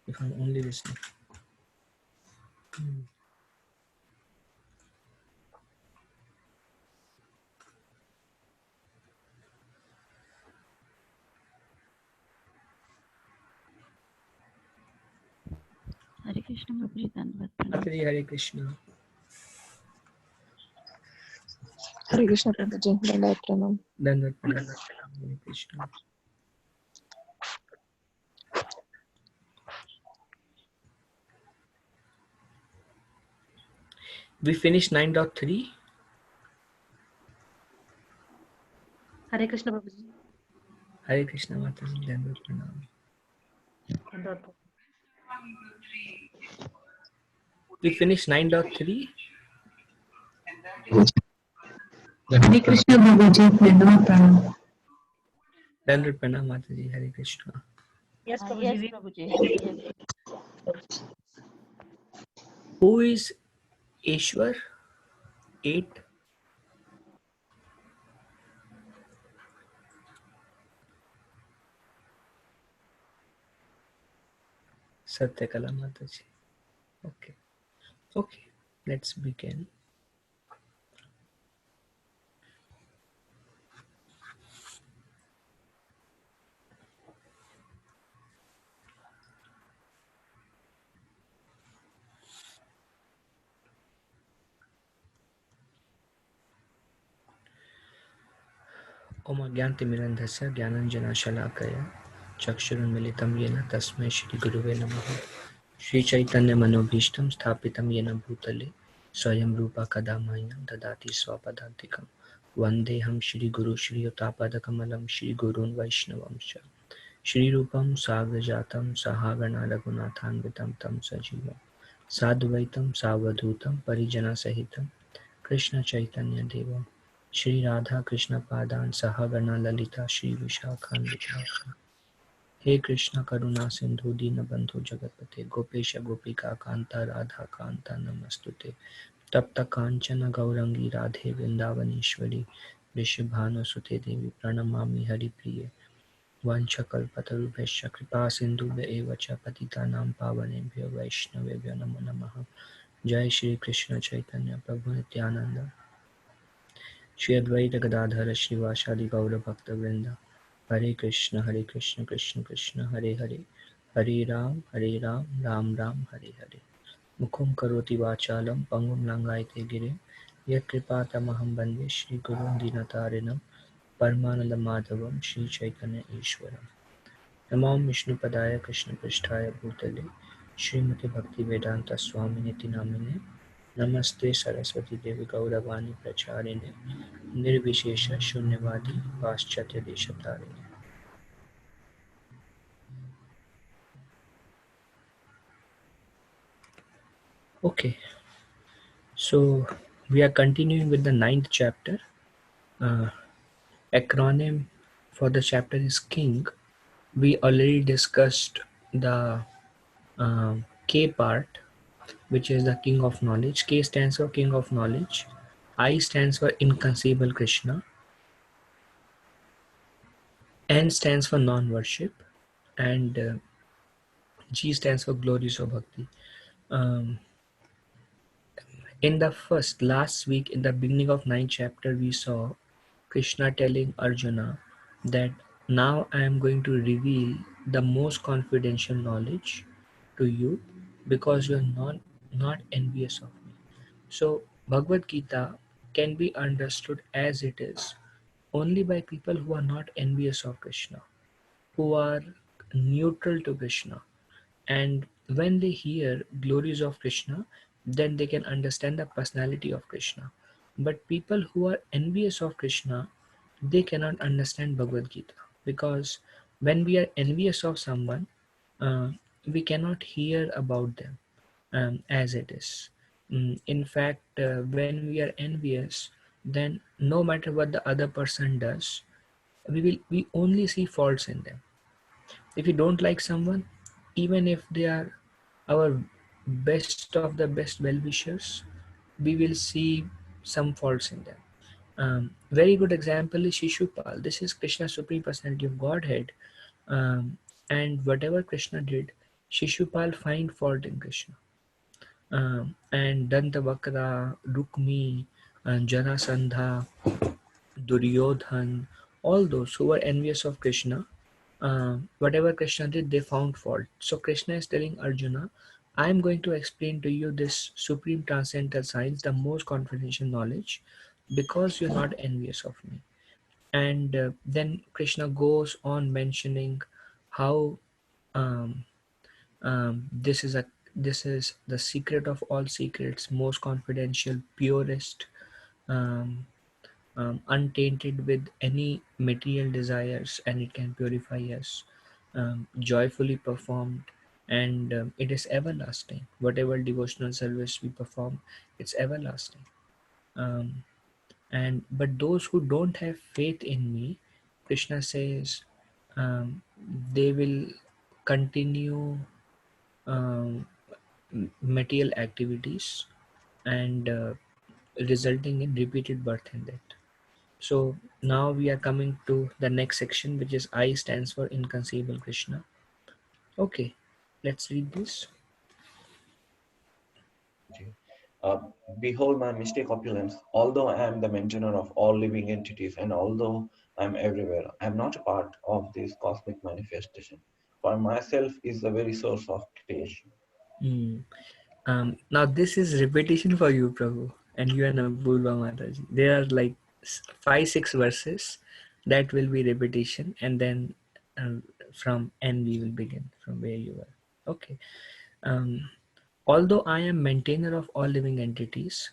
if I'm only listening. Hare Krishna Prabhuji, Dandavat Pranam. Mataji, Hare Krishna. Hare Krishna Prabhuji, Dandavat Pranam. Dandavat Pranam. Hare Krishna. We finished 9.3. Hare Krishna Prabhuji. Hare Krishna Mataji, Dandavat Pranam. We finished 9.3. Hare Krishna Prabhuji, Dandavat Pranam. Dandavat Pranam Mataji, Hare Krishna. Yes, Yes, Prabhuji. Prabhuji. Who is Ishwar? 8. Satyakala Mataji. Okay. Okay. Let's begin. Om Agyantimirandhasya Gyananjanashalakaya Chakshurunmilitam Yena Tasmai Shri Guruve Namaha. Shri Chaitanya Manobhishtam Sthapitam Yena Bhutale Swayam Rupa Kadamayam Dadati Swapadantikam Vandeham Shri Guru Shri Utapadakamalam Shri Gurun Vaishnavamsha Shri Rupam Sagrajatam Sahagana Raghunathanvitam Tam Sajivam Sadvaitam Savadhutam Parijana Sahitam Krishna Chaitanya Devam Shri Radha Krishna Padan Sahagana Lalita Shri Vishakhanvita. हे कृष्ण करुणा सिंधु दीनबंधु जगतपते गोपेश गोपिका कांता राधा कांता नमस्तुते तप्त कांचन गौरंगी राधे वृंदावनेश्वरी वृषभानुसुते देवी प्रणमामि हरिप्रिये वंशकल्पतरुभ्यश्च कृपा सिन्धुभ्य च पतितानां पावनेभ्यो वैष्णवेभ्यो नमो नमः। जय श्री कृष्ण चैतन्य प्रभु नित्यानंद श्री अद्वैत गदाधर श्रीवासादि गौर भक्तवृंद हरे कृष्ण कृष्ण कृष्ण हरे हरे हरे राम राम राम हरे हरे। मुखं करोति वाचालं पंगुं लंघयते गिरिं यत्कृपातमहं वन्दे श्रीगुरुं दीनतारिणं परमानन्दमाधवं श्रीचैतन्य ईश्वरम्। नमामि विष्णुपदाय कृष्णपृष्ठाय भूतले श्रीमते भक्तिवेदांत स्वामिनिति नामिने नमस्ते सरस्वती देवी गौरवाणी प्रचारिणे निर्विशेष शून्यवादी पाश्चात्य देशतारिणे। Okay, so we are continuing with the 9th chapter. Acronym for the chapter is King. We already discussed the K part, which is the King of Knowledge. K stands for King of Knowledge. I stands for Inconceivable Krishna. N stands for Non-Worship. And G stands for Glories of Bhakti. Um, in the last week, in the beginning of 9th chapter, we saw Krishna telling Arjuna that now I am going to reveal the most confidential knowledge to you because you are not envious of me. So Bhagavad Gita can be understood as it is only by people who are not envious of Krishna, who are neutral to Krishna. And when they hear glories of Krishna, then they can understand the personality of Krishna. But people who are envious of Krishna, they cannot understand Bhagavad Gita, because when we are envious of someone, uh, we cannot hear about them as it is. In fact, when we are envious, then no matter what the other person does, we only see faults in them. If we don't like someone, even if they are our best of the best well-wishers, we will see some faults in them. Very good example is Shishupal. This is Krishna's Supreme Personality of Godhead. And whatever Krishna did, Shishupal find fault in Krishna. And Dantavakra, Rukmi, and Jarasandha, Duryodhan, all those who were envious of Krishna, whatever Krishna did, they found fault. So Krishna is telling Arjuna, I am going to explain to you this supreme transcendental science, the most confidential knowledge, because you're not envious of me. And then Krishna goes on mentioning how um, this is the secret of all secrets, most confidential, purest, um, untainted with any material desires, and it can purify us, joyfully performed, and it is everlasting. Whatever devotional service we perform, it's everlasting. Um, and but those who don't have faith in me, Krishna says, um, they will continue um, material activities and resulting in repeated birth and death. So now we are coming to the next section, which is I stands for inconceivable Krishna. Okay, let's read this. Uh, Behold my mystic opulence, although I am the maintainer of all living entities, and although I am everywhere, I am not a part of this cosmic manifestation. For myself is the very source of creation. Hmm. Now this is repetition for you, Prabhu, and you and Apurva Mataji. There are like 5-6 verses that will be repetition, and then from N we will begin from where you were. Okay. Um, Although I am maintainer of all living entities,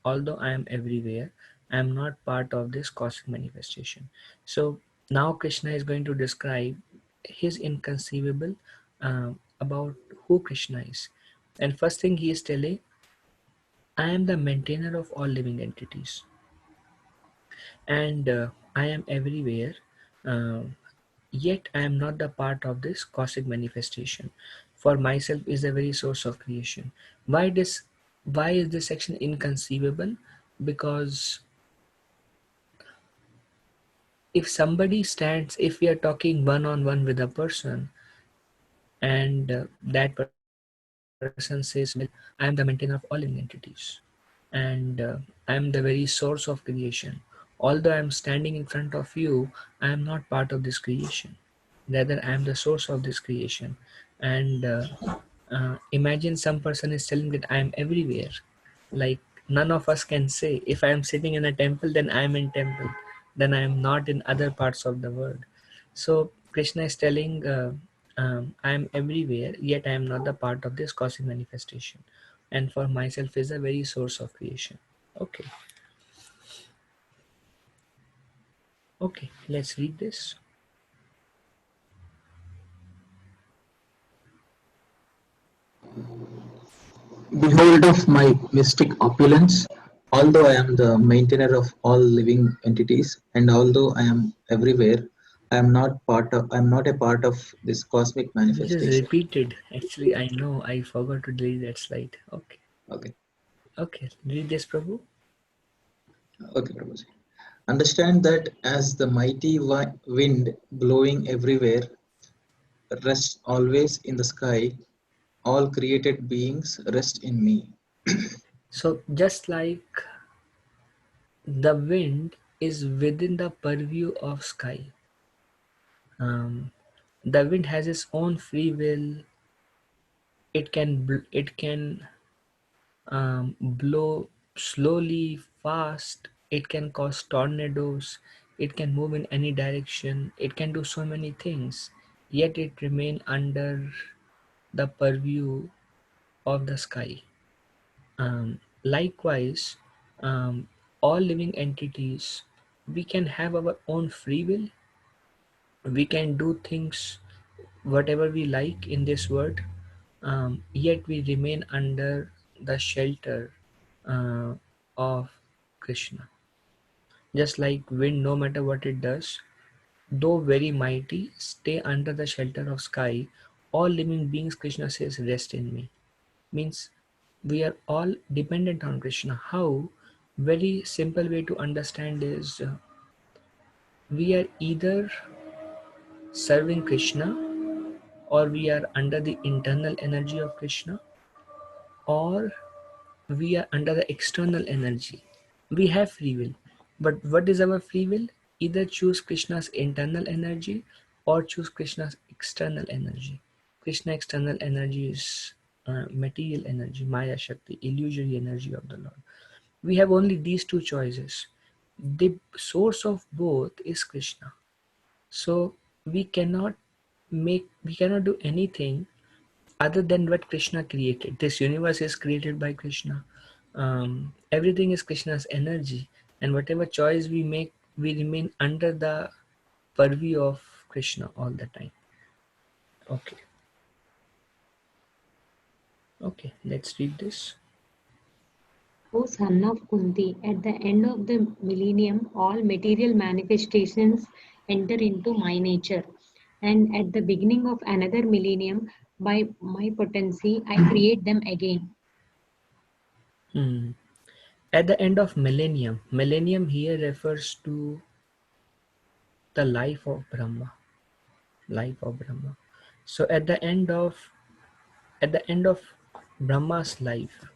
although I am everywhere, I am not part of this cosmic manifestation. So now Krishna is going to describe his inconceivable about who Krishna is. And first thing he is telling, I am the maintainer of all living entities, and I am everywhere. Um Yet I am not the part of this cosmic manifestation. For myself is the very source of creation. Why is this section inconceivable? Because if somebody stands, if we are talking one on one with a person, and that person says, well, I am the maintainer of all living entities, and I am the very source of creation. Although I am standing in front of you, I am not part of this creation. Rather, I am the source of this creation. And imagine some person is telling that I am everywhere. Like none of us can say, if I am sitting in a temple, then I am in temple. Then I am not in other parts of the world. So Krishna is telling, I am everywhere, yet I am not the part of this cosmic manifestation. And for myself is the very source of creation. Okay, okay, let's read this. Behold of my mystic opulence, although I am the maintainer of all living entities, and although I am everywhere, I am not a part of this cosmic This is manifestation. repeated. Actually, I know I forgot to delete that slide. Okay, Okay, okay, read this, Prabhu. okay, Prabhuji. Understand that as the mighty wind blowing everywhere rests always in the sky, all created beings rest in me. So just like the wind is within the purview of sky, um, the wind has its own free will. It can blow slowly, fast. It can cause tornadoes. It can move in any direction. It can do so many things. Yet it remain under the purview of the sky. Likewise, all living entities, we can have our own free will. We can do things whatever we like in this world, yet we remain under the shelter uh, of Krishna. Just like wind, no matter what it does, though very mighty, stay under the shelter of sky. All living beings, Krishna says, rest in me. Means we are all dependent on Krishna. How? Very simple way to understand is we are either serving Krishna or we are under the internal energy of Krishna, or we are under the external energy. We have free will, but what is our free will? Either choose Krishna's internal energy or choose Krishna's external energy. Krishna external energy is material energy, Maya Shakti, illusory energy of the Lord. We have only these two choices. The source of both is Krishna. So we cannot do anything other than what Krishna created. This universe is created by Krishna. Everything is Krishna's energy, and whatever choice we make, we remain under the purview of Krishna all the time. Okay, okay, let's read this. O son of Kunti, at the end of the millennium, all material manifestations enter into my nature. And at the beginning of another millennium, by my potency, I create them again. Hmm. At the end of millennium here refers to the life of Brahma, life of Brahma. So at the end of Brahma's life,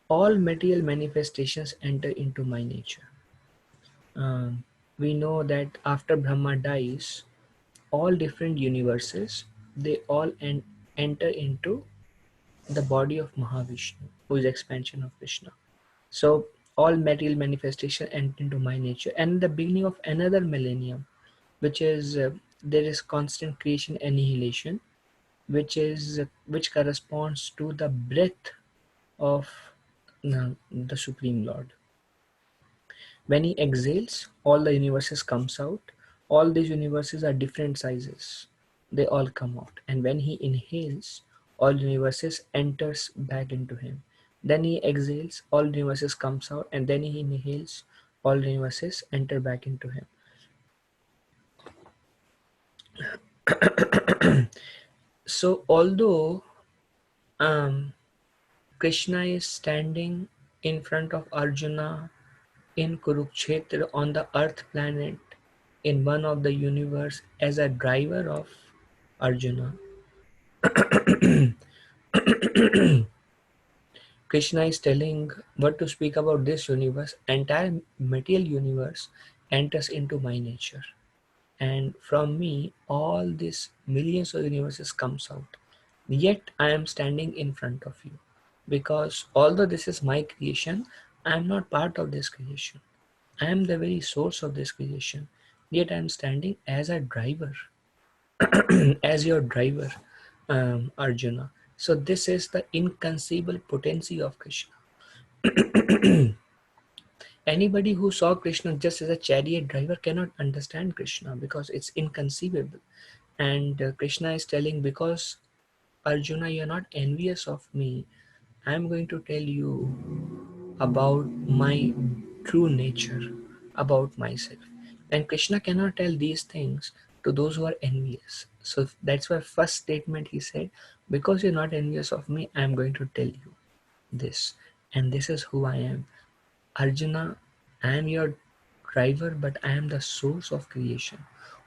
all material manifestations enter into my nature. We know that after Brahma dies, all different universes, they all enter into the body of Mahavishnu, who is expansion of Krishna. So all material manifestation enter into my nature. And in the beginning of another millennium, which is there is constant creation annihilation, which corresponds to the breath of the Supreme Lord. When he exhales, all the universes comes out. All these universes are different sizes. They all come out. And when he inhales, all universes enters back into him. Then he exhales, all universes comes out, and then he inhales, all universes enter back into him. So although Krishna is standing in front of Arjuna in Kurukshetra on the earth planet in one of the universe as a driver of Arjuna, Krishna is telling what to speak about this universe. Entire material universe enters into my nature, and from me all these millions of universes comes out. Yet I am standing in front of you, because although this is my creation, I am not part of this creation. I am the very source of this creation. Yet I am standing as a driver, as your driver, Arjuna. So this is the inconceivable potency of Krishna. Anybody who saw Krishna just as a chariot driver cannot understand Krishna, because it's inconceivable. And Krishna is telling, because Arjuna, you're not envious of me, I'm going to tell you about my true nature, about myself. And Krishna cannot tell these things to those who are envious. So that's why first statement he said, because you're not envious of me, I'm going to tell you this. And this is who I am. Arjuna, I am your driver, but I am the source of creation.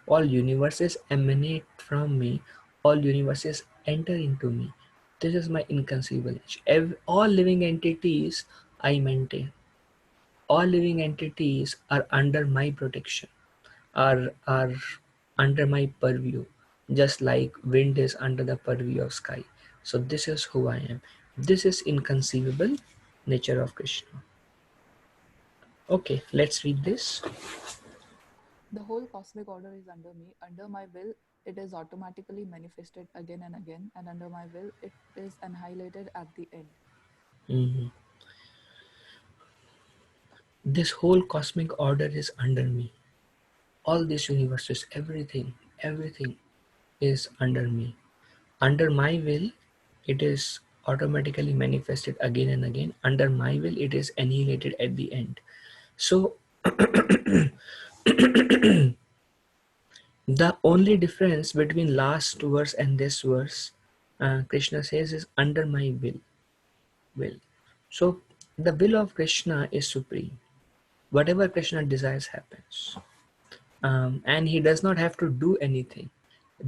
All universes emanate from me, all universes enter into me. This is my inconceivable nature. All living entities I maintain. All living entities are under my protection, are under my purview, just like wind is under the purview of sky. So this is who I am. This is inconceivable nature of Krishna. Okay, let's read this. The whole cosmic order is under me. Under my will, it is automatically manifested again and again, and under my will, it is annihilated at the end. Mhm. This whole cosmic order is under me. All these universes, everything is under me. Under my will, it is automatically manifested again and again. Under my will, it is annihilated at the end. So the only difference between last verse and this verse, Krishna says, is under my will. So the will of Krishna is supreme. Whatever Krishna desires happens. And he does not have to do anything.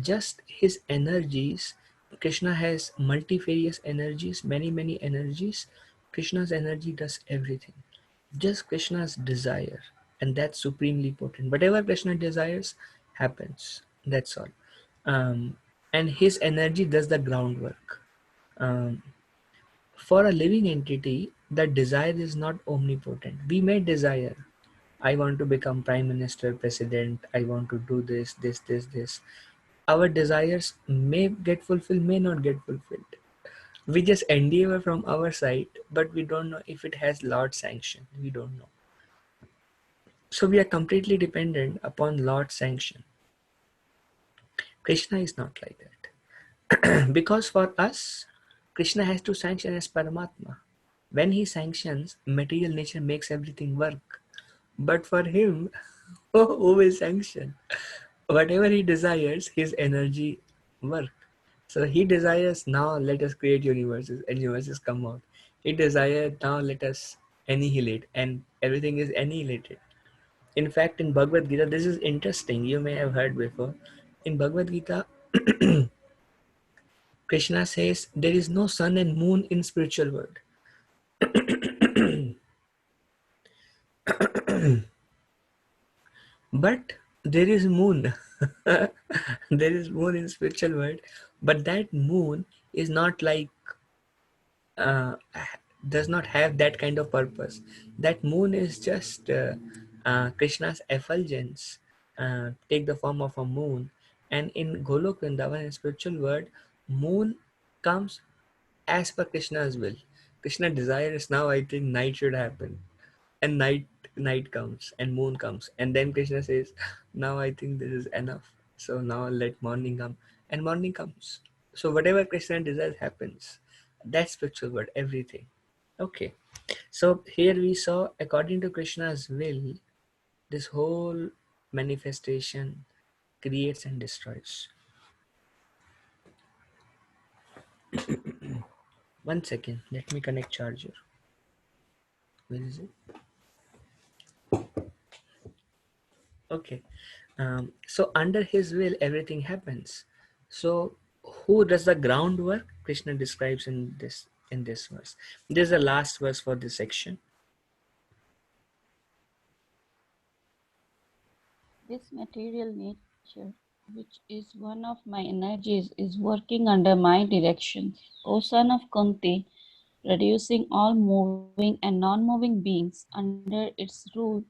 just his energies. Krishna has multifarious energies, many energies. Krishna's energy does everything. Just Krishna's desire, and that's supremely potent. Whatever Krishna desires happens. That's all. um, and his energy does the groundwork. um, for a living entity, the desire is not omnipotent. We may desire, I want to become prime minister, president, I want to do this. Our desires may get fulfilled, may not get fulfilled. We just endeavor from our side, but we don't know if it has Lord's sanction. We don't know. So we are completely dependent upon Lord's sanction. Krishna is not like that. Because for us, Krishna has to sanction as Paramatma. When he sanctions, material nature makes everything work. But for him, who will sanction? Whatever he desires, his energy work. So he desires, now let us create universes, and universes come out. He desires, now let us annihilate, and everything is annihilated. In fact, in Bhagavad Gita, this is interesting, you may have heard before. In Bhagavad Gita, Krishna says there is no sun and moon in spiritual world. But there is moon. There is moon in spiritual world, but that moon is not like, uh, does not have that kind of purpose. That moon is just Krishna's effulgence, take the form of a moon. And in Golok Vrindavan, in spiritual world, moon comes as per Krishna's will. Krishna desires, now I think night should happen, and night comes and moon comes, and then Krishna says, now I think this is enough, so now let morning come, and morning comes. So whatever Krishna desires happens. That's spiritual word, everything. Okay, so here we saw, according to Krishna's will, this whole manifestation creates and destroys. One second, let me connect charger. Where is it? Okay. So under his will, everything happens. So who does the groundwork? Krishna describes in this verse. This is the last verse for this section. This material nature, which is one of my energies, is working under my direction. O son of Kunti, producing all moving and non-moving beings under its rule,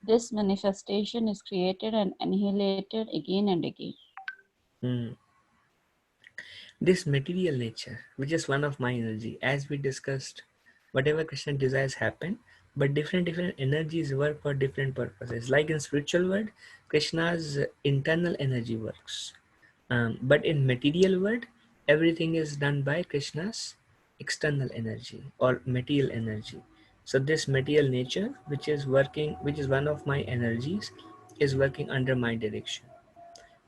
this manifestation is created and annihilated again and again. Hmm. This material nature, which is one of my energy, as we discussed, whatever Krishna desires happen, but different energies work for different purposes. Like in spiritual world, Krishna's internal energy works. But in material world, everything is done by Krishna's external energy or material energy. So this material nature, which is working, which is one of my energies, is working under my direction,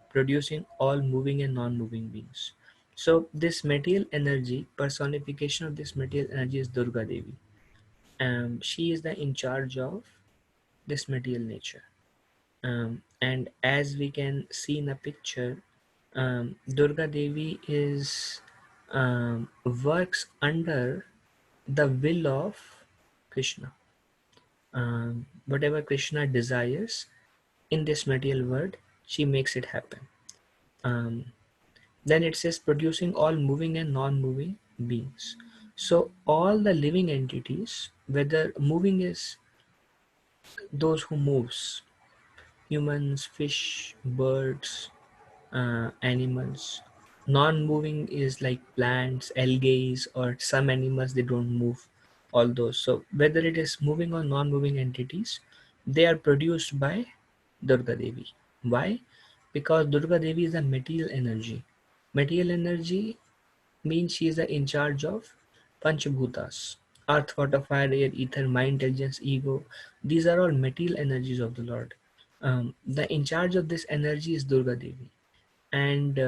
producing all moving and non-moving beings. So this material energy, personification of this material energy is Durga Devi. She is the in charge of this material nature. And as we can see in a picture, Durga Devi is works under the will of Krishna. Whatever Krishna desires in this material world, she makes it happen. Um, then it says producing all moving and non-moving beings. So all the living entities, whether moving is those who moves, humans, fish, birds, animals. Non-moving is like plants, algae, or some animals, they don't move. All those. So whether it is moving or non-moving entities, they are produced by Durga Devi. Why? Because Durga Devi is a material energy. Material energy means she is in charge of Panchabhutas, earth, water, fire, air, ether, mind, intelligence, ego. These are all material energies of the Lord. The in charge of this energy is Durga Devi, and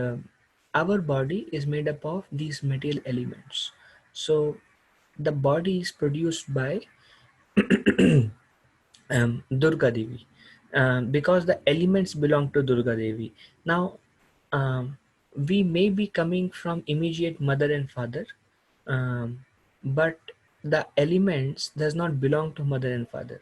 our body is made up of these material elements. So the body is produced by Durga Devi, because the elements belong to Durga Devi. Now um, we may be coming from immediate mother and father, um, but the elements does not belong to mother and father.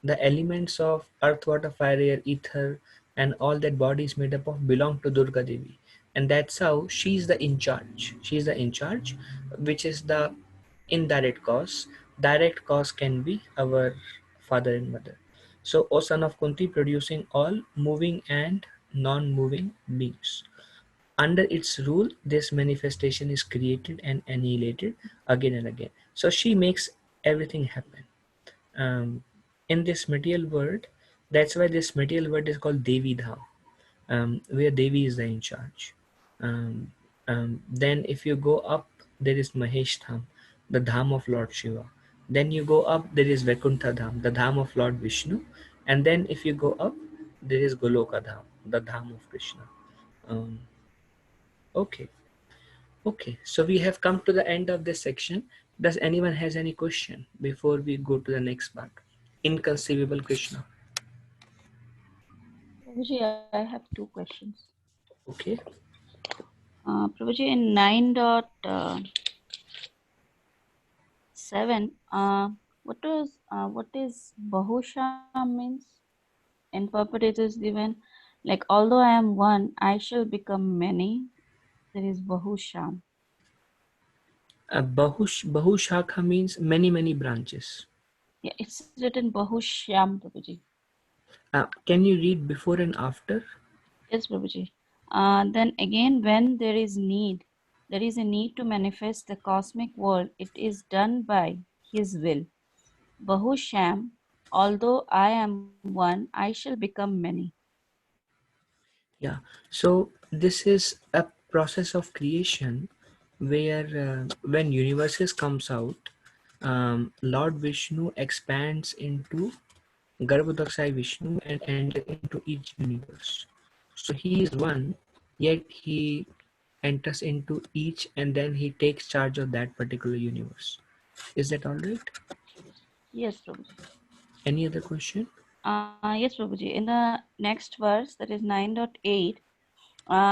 The elements of earth, water, fire, air, ether, and all that body is made up of belong to Durga Devi, and that's how she's the in charge. She's the in charge, which is the indirect cause. Direct cause can be our father and mother. So, O son of Kunti, producing all moving and non-moving beings. Under its rule, this manifestation is created and annihilated again and again. So she makes everything happen. Um, in this material world, that's why this material world is called Devi Dham, where Devi is the in charge. Um, then if you go up, there is Mahesh Dham, the Dham of Lord Shiva. Then you go up, there is Vaikuntha Dham, the Dham of Lord Vishnu. And then if you go up, there is Goloka Dham, the Dham of Krishna. Um, okay. Okay, so we have come to the end of this section. Does anyone has any question before we go to the next part? Inconceivable Krishna. Prabhuji, I have two questions. Okay. Prabhuji, in 9.7, what is Bahusham means? In purport it is given like, although I am one, I shall become many. There is Bahusham. Bahushakha means many, many branches. Yeah, it's written Bahusham, Prabhuji. Can you read before and after? Yes, Prabhuji. Then again, when there is a need to manifest the cosmic world, it is done by His will. Bahusham, although I am one, I shall become many. Yeah. So this is a process of creation where when universes comes out, Lord Vishnu expands into Garbhodakshay Vishnu and enters into each universe. So he is one, yet he enters into each and then he takes charge of that particular universe. Is that all right? Yes, Prabhuji. Any other question? Yes, Prabhuji. In the next verse, that is 9.8,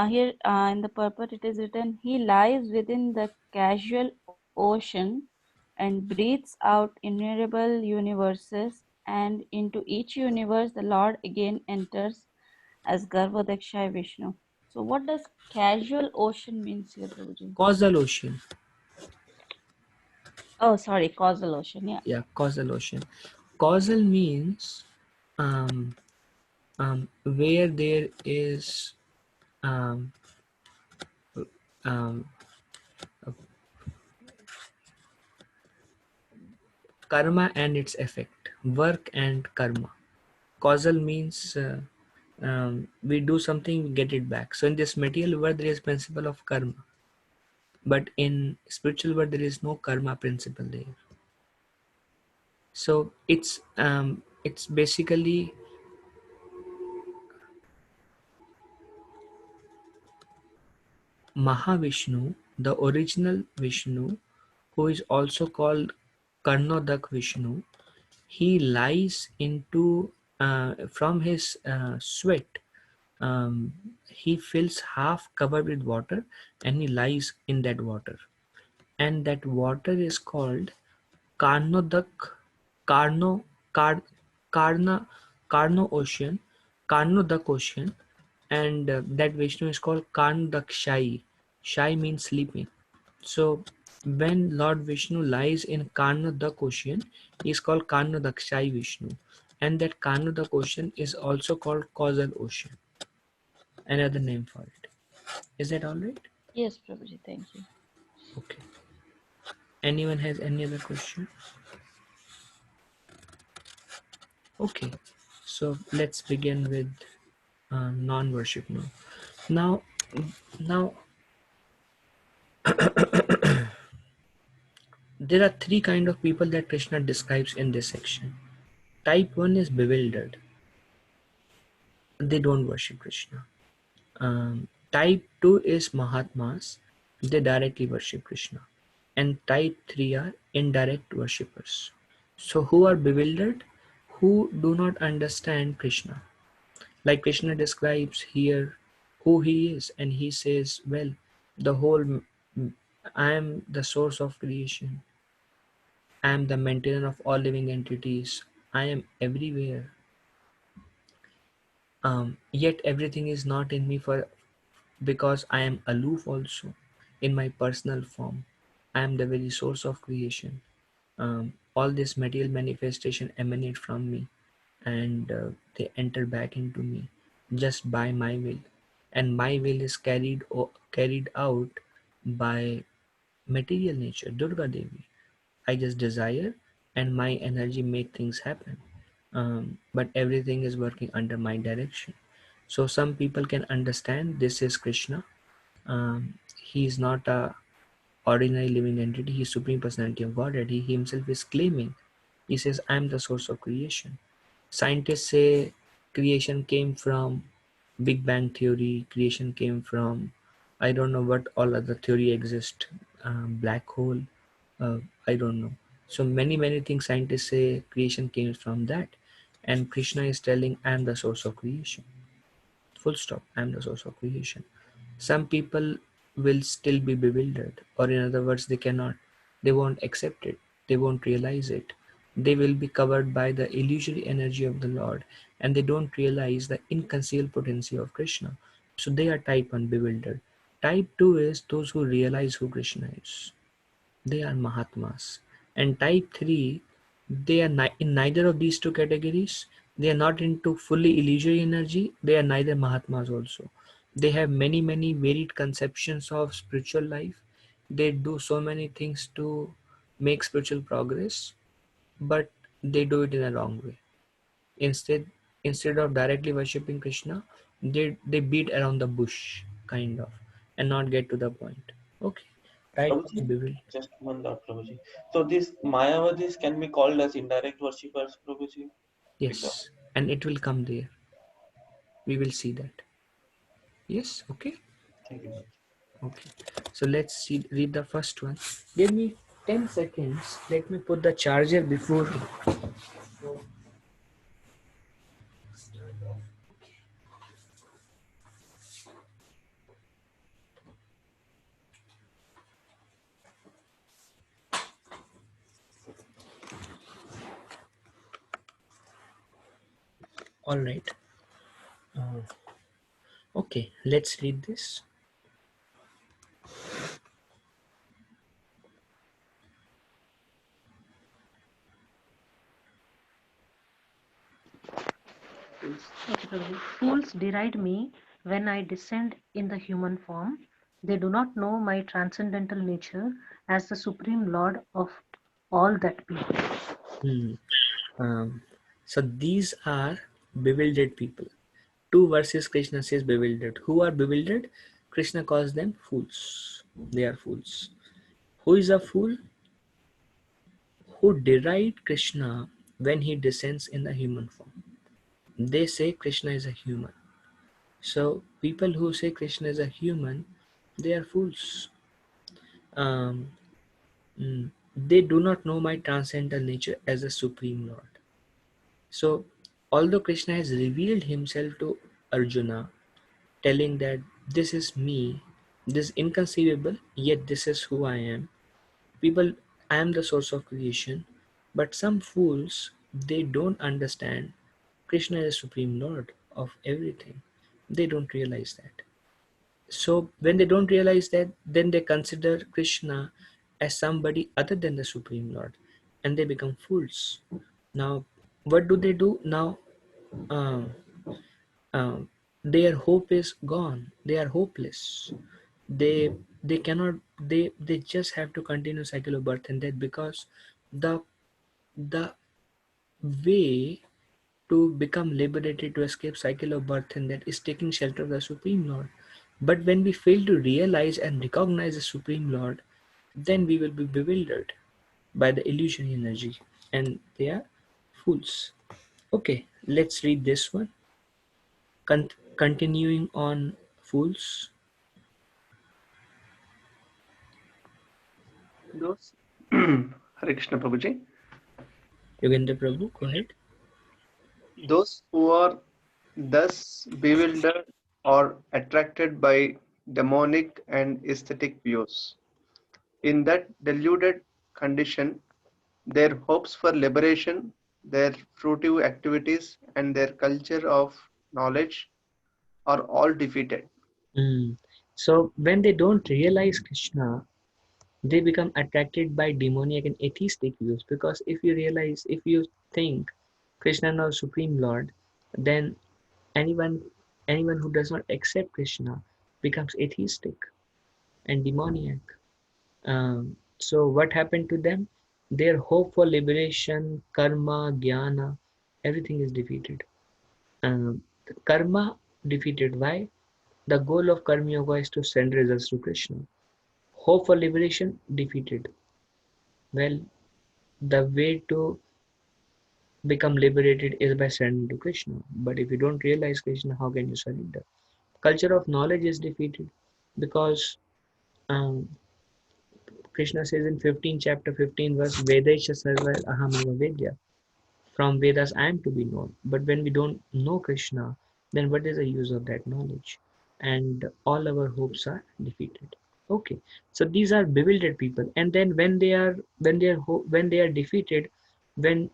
here in the purport it is written, He lies within the casual ocean and breathes out innumerable universes, and into each universe the Lord again enters as Garbhodakshay Vishnu. So what does casual ocean means here, Prabhuji? Causal ocean. Oh, sorry, causal ocean. Yeah. Yeah, causal ocean. Causal means um, where there is um, um, karma and its effect, work and karma. Causal means we do something, we get it back. So in this material world, there is principle of karma, but in spiritual world, there is no karma principle there. So it's basically Mahavishnu, the original Vishnu, who is also called Karnodak Vishnu. He lies into from his sweat. Um, he fills half covered with water and he lies in that water. And that water is called Karnodak, Karno, Kar, Karna, Karno Ocean, Karnodak Ocean, and that Vishnu is called Karnodak Shai. Shai means sleeping. So when Lord Vishnu lies in Karnodak Ocean, he is called Karnodakshai Vishnu. And that Karnodak Ocean is also called Causal Ocean, another name for it. Is that all right? Yes, Prabhuji. Thank you. Okay. Anyone has any other question? Okay. So let's begin with non-worship now. Now, now there are three kind of people that Krishna describes in this section. Type 1 is bewildered. They don't worship Krishna. Type 2 is Mahatmas. They directly worship Krishna. And type 3 are indirect worshippers. So who are bewildered? Who do not understand Krishna. Like Krishna describes here, who he is, and he says, well, the whole I am the source of creation, I am the maintainer of all living entities, I am everywhere. Yet everything is not in me, for because I am aloof also in my personal form. I am the very source of creation. All this material manifestation emanate from me, and they enter back into me just by my will, and my will is carried out by material nature, Durga Devi. I just desire, and my energy make things happen. But everything is working under my direction. So some people can understand this is Krishna. He is not a ordinary living entity. He is supreme personality of Godhead. He himself is claiming. He says, "I am the source of creation." Scientists say creation came from Big Bang theory. Creation came from, I don't know what all other theory exist. Black hole. Uh, I don't know. So many things scientists say creation came from that, and Krishna is telling, "I am the source of creation." Full stop. I am the source of creation. Some people will still be bewildered, or in other words, they won't accept it, they won't realize it. They will be covered by the illusory energy of the Lord, and they don't realize the inconceivable potency of Krishna. So they are type 1 bewildered. Type 2 is those who realize who Krishna is. They are Mahatmas. And type 3, they are in neither of these two categories. They are not into fully illusory energy. They are neither Mahatmas also. They have many varied conceptions of spiritual life. They do so many things to make spiritual progress, but they do it in a wrong way. Instead, instead of directly worshipping Krishna, they beat around the bush, kind of, and not get to the point. Okay, right? Prabhuji, just one thought, Prabhuji. So these Mayavadis can be called as indirect worshippers, Prabhuji? Because Yes, and it will come there. We will see that. Yes, okay, thank you. okay. So let's see, read the first one. Give me 10 seconds. Let me put the charger before. All right. Uh, okay, let's read this. Okay, Prabhu. Fools deride me when I descend in the human form. They do not know my transcendental nature as the supreme Lord of all that be. Hmm. Um, so these are bewildered people. Two verses Krishna says bewildered. Who are bewildered? Krishna calls them fools. They are fools. Who is a fool? Who deride Krishna when he descends in the human form. They say Krishna is a human. So people who say Krishna is a human, they are fools. Um, they do not know my transcendental nature as a supreme Lord. So although Krishna has revealed himself to Arjuna, telling that this is me, this is inconceivable, yet this is who I am. People, I am the source of creation. But some fools, they don't understand Krishna is Supreme Lord of everything. They don't realize that. So when they don't realize that, then they consider Krishna as somebody other than the Supreme Lord, and they become fools. Now, what do they do now? Uh, their hope is gone. They are hopeless. They cannot. They just have to continue cycle of birth and death, because the the way to become liberated, to escape cycle of birth and death, is taking shelter of the Supreme Lord. But when we fail to realize and recognize the Supreme Lord, then we will be bewildered by the illusion energy, and they are fools. Okay, let's read this one. Continuing on fools. Those Hare Krishna Prabhuji. Yogendra Prabhu, go ahead. Those who are thus bewildered or attracted by demonic and aesthetic views. In that deluded condition, their hopes for liberation, their fruitive activities, and their culture of knowledge are all defeated. Mm. So when they don't realize Krishna, they become attracted by demoniac and atheistic views. Because if you think Krishna is our supreme Lord, then anyone anyone who does not accept Krishna becomes atheistic and demoniac. So what happened to them? Their hope for liberation, karma, jnana, everything is defeated. The karma defeated. Why? The goal of karma yoga is to send results to Krishna. Hope for liberation defeated. Well, the way to become liberated is by surrendering to Krishna. But if you don't realize Krishna, how can you surrender? Culture of knowledge is defeated because um, Krishna says in 15 chapter 15 verse Vedesha sarva aham vedya. From Vedas I am to be known. But when we don't know Krishna, then what is the use of that knowledge? And all our hopes are defeated. Okay, so these are bewildered people, and then when they are defeated, when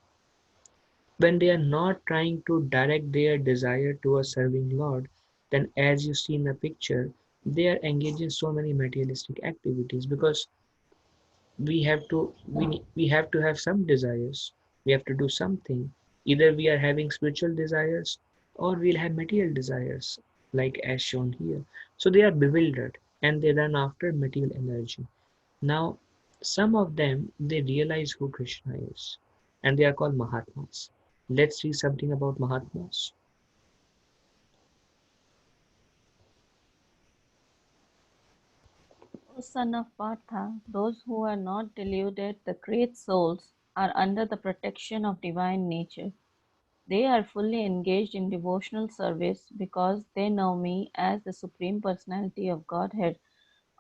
when they are not trying to direct their desire towards serving Lord, then as you see in the picture, they are engaged in so many materialistic activities because we have to have some desires. We have to do something. Either we are having spiritual desires or we'll have material desires, like as shown here. So they are bewildered and they run after material energy. Now, some of them they realize who Krishna is, and they are called Mahatmas. Let's read something about Mahatmas. O son of Partha, those who are not deluded, the great souls, are under the protection of divine nature. They are fully engaged in devotional service because they know me as the Supreme Personality of Godhead,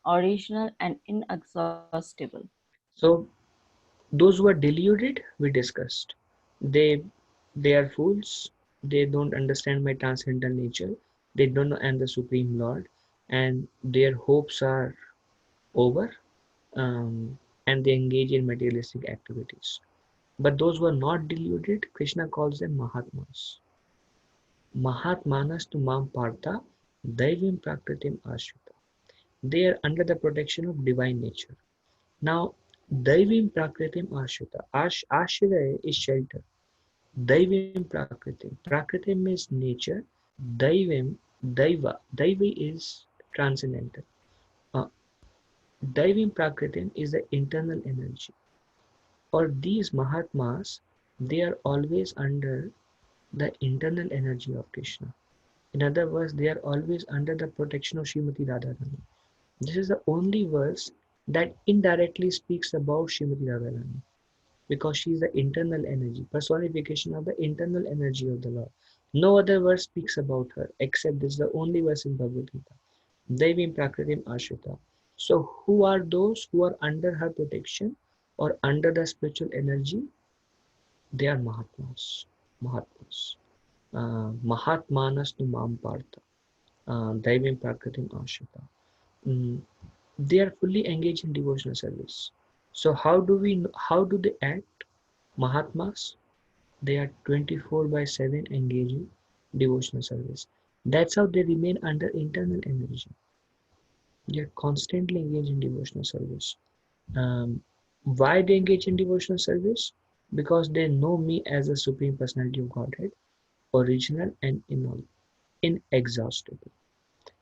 original and inexhaustible. So those who are deluded, we discussed. They they are fools. They don't understand my transcendental nature. They don't know I am the Supreme Lord, and their hopes are over, and they engage in materialistic activities. But those who are not deluded, Krishna calls them Mahatmas. Mahatmanas to Mam Partha, Daivim Prakritim Ashrita. They are under the protection of divine nature. Now, Daivim Prakritim Ashrita. Ashraya is shelter. Daivim Prakritim. Prakritim is nature. Daivim, Daiva is transcendental. Uh, Daivim Prakritim is the internal energy. For these Mahatmas, they are always under the internal energy of Krishna. In other words, they are always under the protection of Srimati Radharani. This is the only verse that indirectly speaks about Srimati Radharani because she is the internal energy, personification of the internal energy of the Lord. No other verse speaks about her except this is the only verse in Bhagavad Gita. Devim Prakritim Ashrita. So, who are those who are under her protection or under the spiritual energy? They are Mahatmas. Mahatmas. Mahatmanas to Mam Partha. Daivim Prakritim Ashrita. Mm, they are fully engaged in devotional service. So how do they act? Mahatmas, they are 24 by 7 engaged in devotional service. That's how they remain under internal energy. They are constantly engaged in devotional service. Um, why they engage in devotional service? Because they know me as the Supreme Personality of Godhead, original and inexhaustible.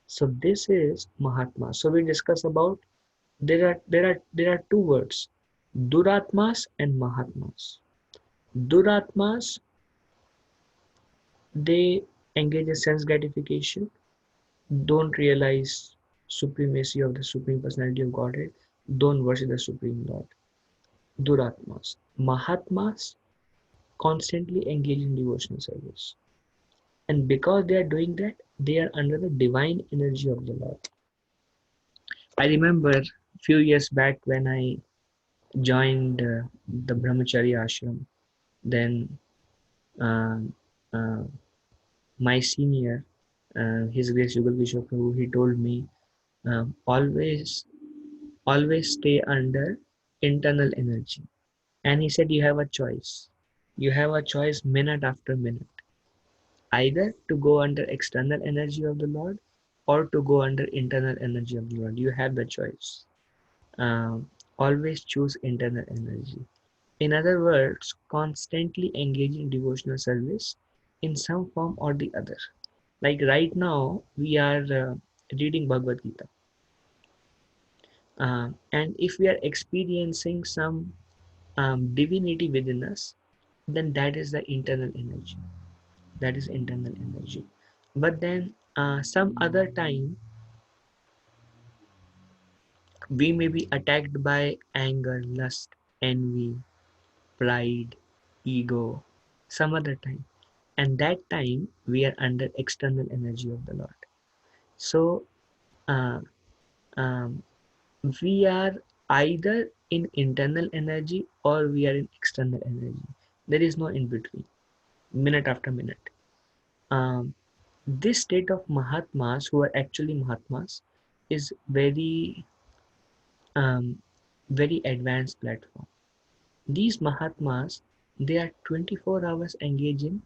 So this is Mahatma. So we discuss about there are two words, Duratmas and Mahatmas. Duratmas, they engage in sense gratification, don't realize supremacy of the Supreme Personality of Godhead, don't worship the Supreme Lord. Duratmas. Mahatmas constantly engage in devotional service. And because they are doing that, they are under the divine energy of the Lord. I remember a few years back when I joined the Brahmacharya ashram, then uh, uh, my senior His Grace Yugal Kishore Prabhu, he told me, always stay under internal energy. And he said, you have a choice. You have a choice minute after minute, either to go under external energy of the Lord or to go under internal energy of the Lord. You have the choice. Always choose internal energy. In other words, constantly engage in devotional service in some form or the other. Like right now, we are reading Bhagavad Gita. And if we are experiencing some divinity within us, then that is the internal energy. That is internal energy. But then some other time, we may be attacked by anger, lust, envy, pride, ego, some other time. And that time, we are under external energy of the Lord. So, uh, um, we are either in internal energy or we are in external energy. There is no in between, minute after minute. Um, this state of Mahatmas, who are actually Mahatmas, is um, very advanced platform. These Mahatmas, they are 24 hours engaged in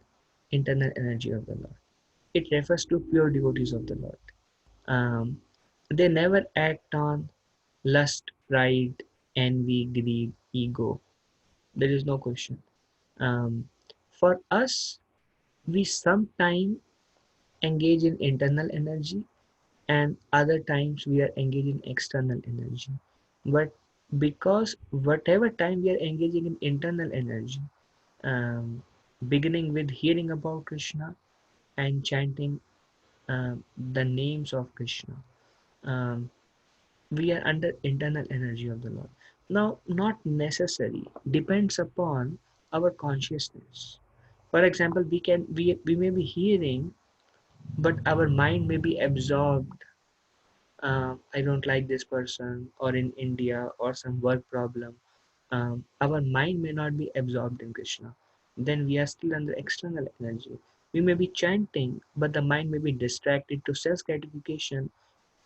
internal energy of the Lord. It refers to pure devotees of the Lord. Um, they never act on lust, pride, envy, greed, ego. There is no question. For us, we sometimes engage in internal energy and other times we are engaged in external energy. But because whatever time we are engaging in internal energy, um, beginning with hearing about Krishna and chanting the names of Krishna, um, we are under internal energy of the Lord. Now, not necessary, depends upon our consciousness. For example, we may be hearing, but our mind may be absorbed. I don't like this person, or in India, or some work problem. Our mind may not be absorbed in Krishna. Then we are still under external energy. We may be chanting, but the mind may be distracted to self gratification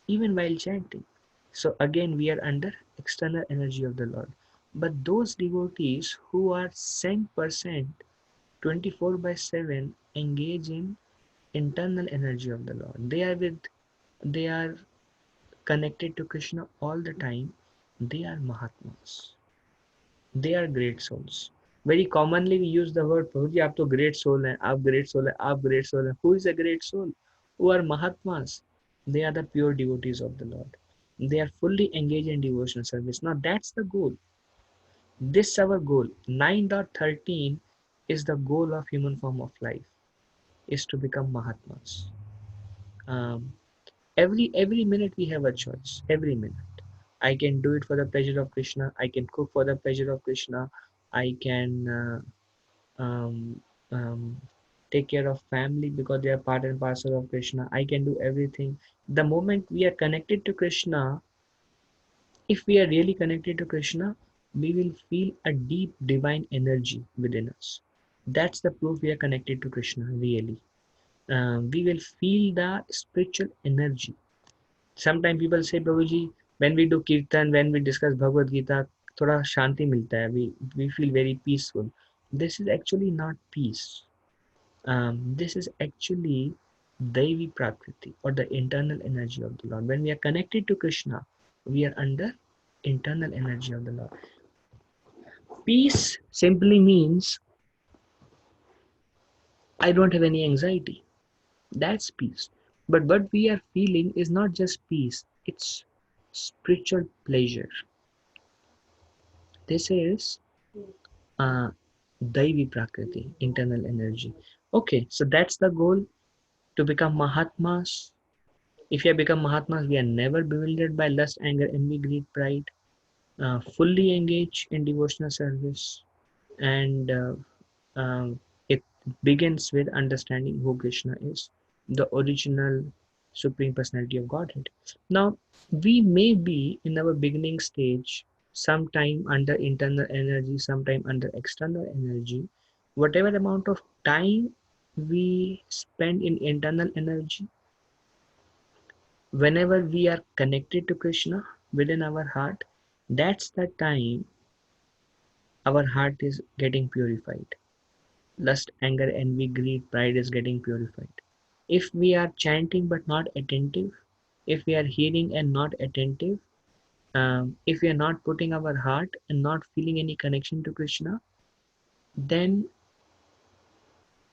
even while chanting. So again, we are under external energy of the Lord. But those devotees who are 100% 24 by 7 engage in internal energy of the Lord. They are connected to Krishna all the time. They are Mahatmas. They are great souls. Very commonly we use the word Prabhuji, आप तो great soul हैं, आप great soul हैं, आप great soul हैं. Who is a great soul? Who are Mahatmas? They are the pure devotees of the Lord. They are fully engaged in devotional service. Now that's the goal. This is our goal. 9.13 is the goal of human form of life, is to become Mahatmas. Um, every minute we have a choice. Every minute. I can do it for the pleasure of Krishna. I can cook for the pleasure of Krishna. I can um, um, take care of family because they are part and parcel of Krishna. I can do everything. The moment we are connected to Krishna, if we are really connected to Krishna, we will feel a deep divine energy within us. That's the proof we are connected to Krishna, really. We will feel the spiritual energy. Sometimes people say, Prabhuji, when we do kirtan, when we discuss Bhagavad Gita, thoda shanti milta hai. We feel very peaceful. This is actually not peace. This is actually Daivi Prakriti, or the internal energy of the Lord. When we are connected to Krishna, we are under internal energy of the Lord. Peace simply means I don't have any anxiety. That's peace. But what we are feeling is not just peace, it's spiritual pleasure. This is uh, Daivi Prakriti, internal energy. Okay, so that's the goal, to become Mahatmas. If you have become Mahatmas, we are never bewildered by lust, anger, envy, greed, pride. Fully engage in devotional service, and it begins with understanding who Krishna is, the original Supreme Personality of Godhead. Now, we may be in our beginning stage, sometime under internal energy, sometime under external energy. Whatever amount of time we spend in internal energy, Whenever we are connected to Krishna within our heart, that's the time our heart is getting purified. Lust, anger, envy, greed, pride is getting purified. If we are chanting but not attentive, if we are hearing and not attentive, if we are not putting our heart and not feeling any connection to Krishna, then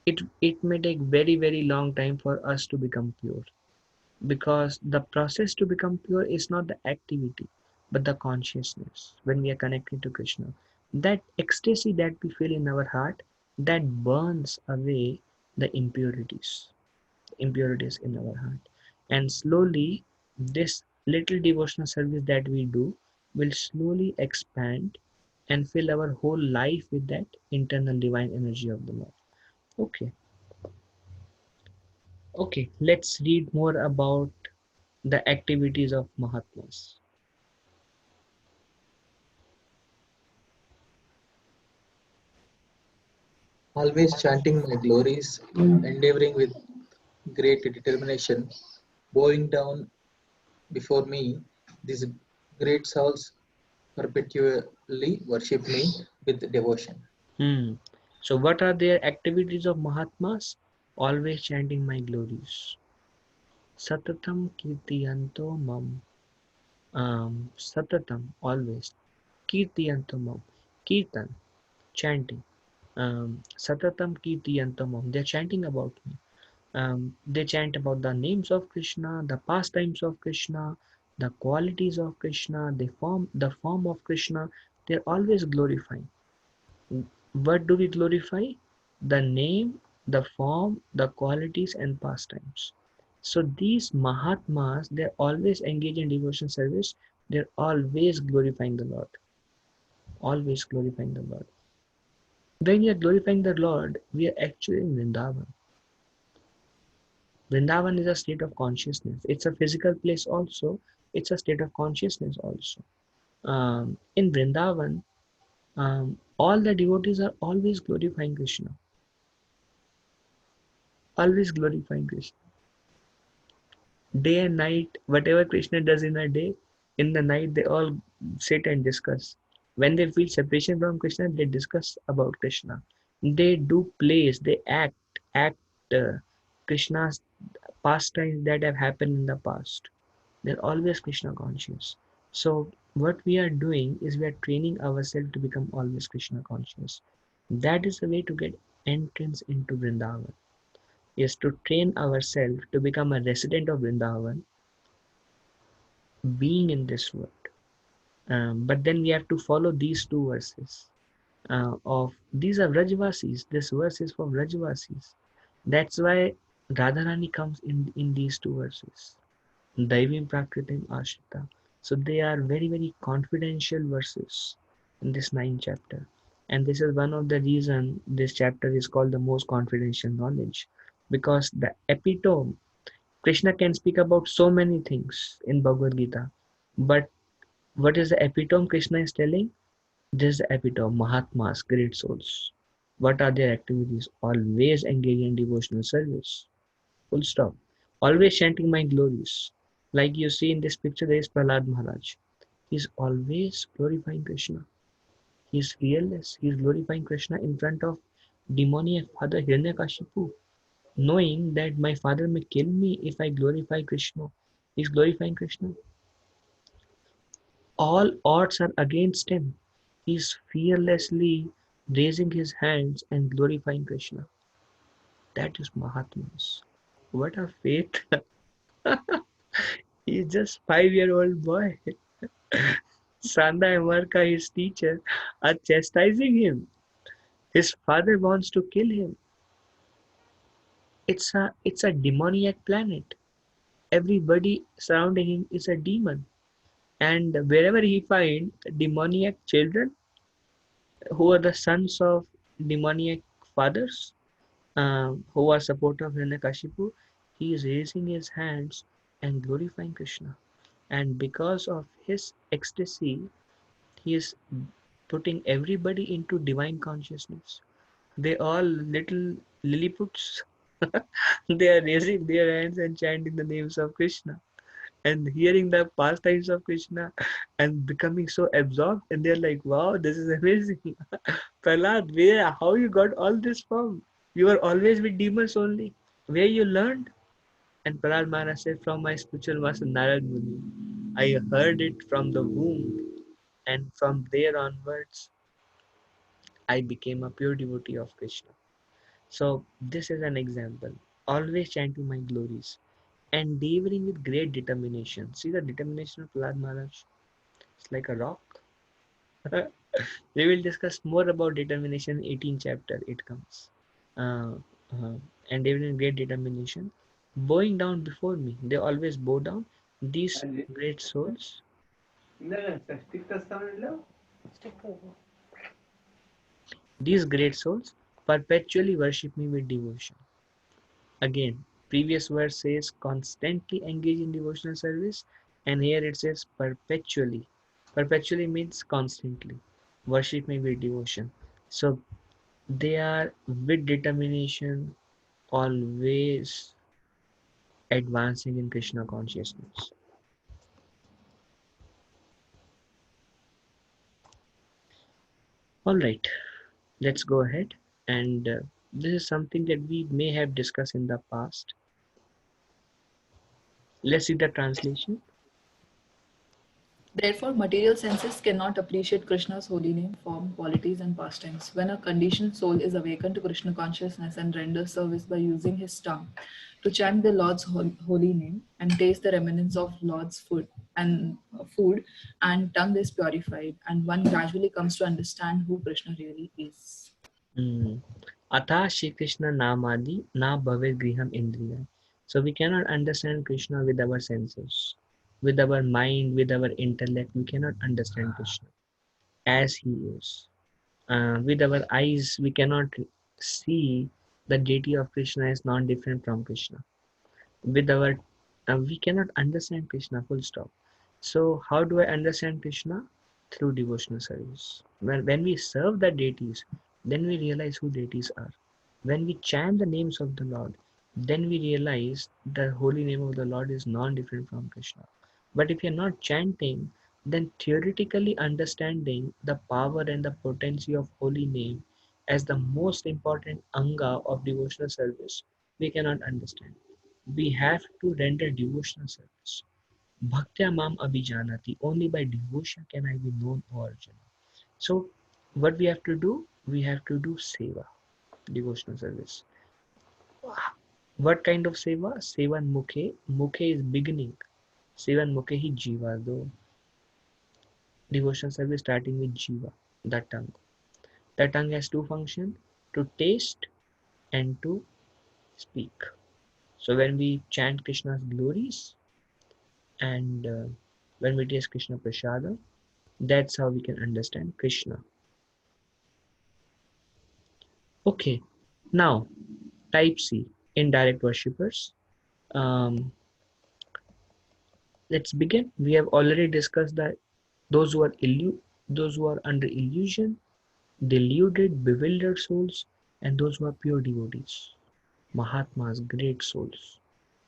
it may take very long time for us to become pure, because the process to become pure is not the activity but the consciousness. When we are connected to Krishna, that ecstasy that we feel in our heart, that burns away the impurities in our heart. And slowly, this little devotional service that we do will slowly expand and fill our whole life with that internal divine energy of the Lord. Okay, okay, let's read more about the activities of Mahatmas. Always chanting my glories, endeavoring with great determination, bowing down before me, these great souls perpetually worship me with devotion. Hmm. So, what are their activities of Mahatmas? Always chanting my glories. Satatam kirtiyanto mam. Satatam, always. Kirtiyanto mam. Kirtan, chanting. Satatam kirtiyanto mam. They're chanting about me. They chant about the names of Krishna, the pastimes of Krishna, the qualities of Krishna, the form of Krishna. They're always glorifying. What do we glorify? The name, the form, the qualities, and pastimes. So these Mahatmas, they're always engaged in devotion service. They're always glorifying the Lord. Always glorifying the Lord. When we are glorifying the Lord, we are actually in Vrindavan. Vrindavan is a state of consciousness. It's a physical place also. It's a state of consciousness also. In Vrindavan, all the devotees are always glorifying Krishna. Always glorifying Krishna. Day and night, whatever Krishna does in a day, in the night they all sit and discuss. When they feel separation from Krishna, they discuss about Krishna. They do plays, they act Krishna's pastimes that have happened in the past. They're always Krishna conscious. So what we are doing is we are training ourselves to become always Krishna conscious. That is the way to get entrance into Vrindavan. Is to train ourselves to become a resident of Vrindavan, being in this world. But then we have to follow these two verses. Of these are Vrajvasis. This verse is for Vrajvasis. That's why Radharani comes in these two verses. Daivim Prakritim Ashrita. So they are very confidential verses in this ninth chapter. And this is one of the reason this chapter is called the most confidential knowledge. Because the epitome, Krishna can speak about so many things in Bhagavad Gita. But what is the epitome Krishna is telling? This is the epitome, Mahatmas, great souls. What are their activities? Always engage in devotional service. Full stop. Always chanting my glories. Like you see in this picture, there is Prahlad Maharaj. He's always glorifying Krishna. He's fearless. He's glorifying Krishna in front of demoniac father Hiranyakashipu, knowing that my father may kill me if I glorify Krishna. He's glorifying Krishna. All odds are against him. He's fearlessly raising his hands and glorifying Krishna. That is Mahatmas. What a faith! He's just 5-year-old boy. Sanda and Marka, his teacher, are chastising him. His father wants to kill him. It's a demoniac planet. Everybody surrounding him is a demon. And wherever he finds demoniac children who are the sons of demoniac fathers, who are supporter of Hiranyakashipu, he is raising his hands and glorifying Krishna. And because of his ecstasy, he is putting everybody into divine consciousness. They all little Lilliputs. They are raising their hands and chanting the names of Krishna. and hearing the pastimes of Krishna and becoming so absorbed, and they're like, wow, this is amazing. Prahlad, where, how you got all this from? You were always with demons only. Where you learned? And Prahlad Maharaj said, from my spiritual master Narad Muni. I heard it from the womb, and from there onwards, I became a pure devotee of Krishna. So, this is an example. Always chanting my glories, endeavoring with great determination. See the determination of Prahlad Maharaj? It's like a rock. We will discuss more about determination in 18th chapter. It comes. Uh, uh, endeavoring with great determination, bowing down before me. They always bow down. These great souls, these great souls perpetually worship me with devotion. Again, previous verse says constantly engage in devotional service, and here it says perpetually. Perpetually means constantly. Worship me with devotion. So they are with determination always advancing in Krishna consciousness. Alright, let's go ahead. And this is something that we may have discussed in the past. Let's see the translation. Therefore, material senses cannot appreciate Krishna's holy name, form, qualities, and pastimes. When a conditioned soul is awakened to Krishna consciousness and renders service by using his tongue to chant the Lord's holy name and taste the remnants of Lord's food, and tongue is purified, and one gradually comes to understand who Krishna really is. Atha Shri Krishna Namadi Na Bhavet Griham Indriya. So we cannot understand Krishna with our senses, with our mind, with our intellect. We cannot understand Krishna as he is. With our eyes, we cannot see the deity of Krishna is not different from Krishna. With our we cannot understand Krishna, full stop. So how do I understand Krishna? Through devotional service. When we serve the deities, then we realize who deities are. When we chant the names of the Lord, then we realize the holy name of the Lord is non-different from Krishna. But if you're not chanting, then theoretically understanding the power and the potency of holy name as the most important anga of devotional service, we cannot understand. We have to render devotional service. Bhaktya mam abhijanati. Only by devotion can I be known, O Arjuna. So, what we have to do? We have to do seva, devotional service. What kind of seva? Sevan mukhe. Mukhe is beginning. Sevan mukhe hi jiva. Though devotional service starting with jiva, the tongue. The tongue has two functions: to taste and to speak. So when we chant Krishna's glories and when we taste Krishna Prasada, that's how we can understand Krishna. Okay, now type C, indirect worshippers. Um, let's begin. We have already discussed that those who are those who are under illusion, deluded, bewildered souls, and those who are pure devotees, Mahatmas, great souls,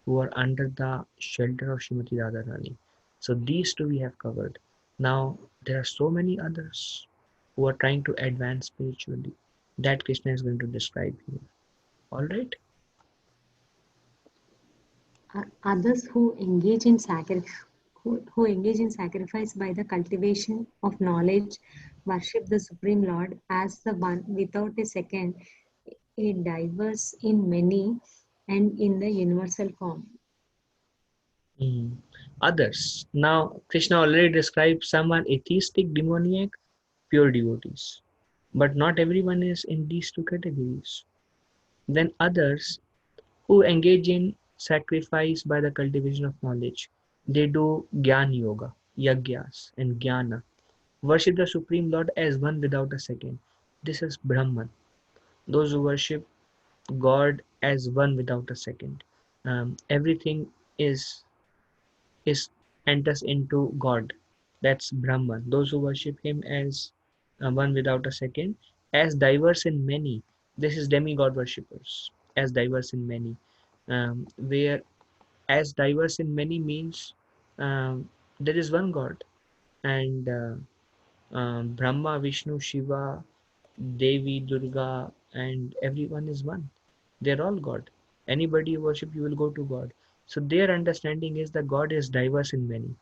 who are under the shelter of Srimati Radharani. So these two we have covered. Now there are so many others who are trying to advance spiritually that Krishna is going to describe here. All right. Others who engage in sacrifice by the cultivation of knowledge worship the Supreme Lord as the one without a second, a diverse in many and in the universal form. Others. Now Krishna already described someone atheistic, demoniac, pure devotees. But not everyone is in these two categories. Then others who engage in sacrifice by the cultivation of knowledge. They do Gyan Yoga, Yagyas, and Jnana. Worship the Supreme Lord as one without a second. This is Brahman. Those who worship God as one without a second. Everything is is enters into God. That's Brahman. Those who worship Him as one without a second, as diverse in many. This is demigod worshippers, as diverse in many. Where as diverse in many means There is one God, and Brahma, Vishnu, Shiva, Devi, Durga, and everyone is one. They're all God. Anybody you worship, you will go to God. So their understanding is that God is diverse in many.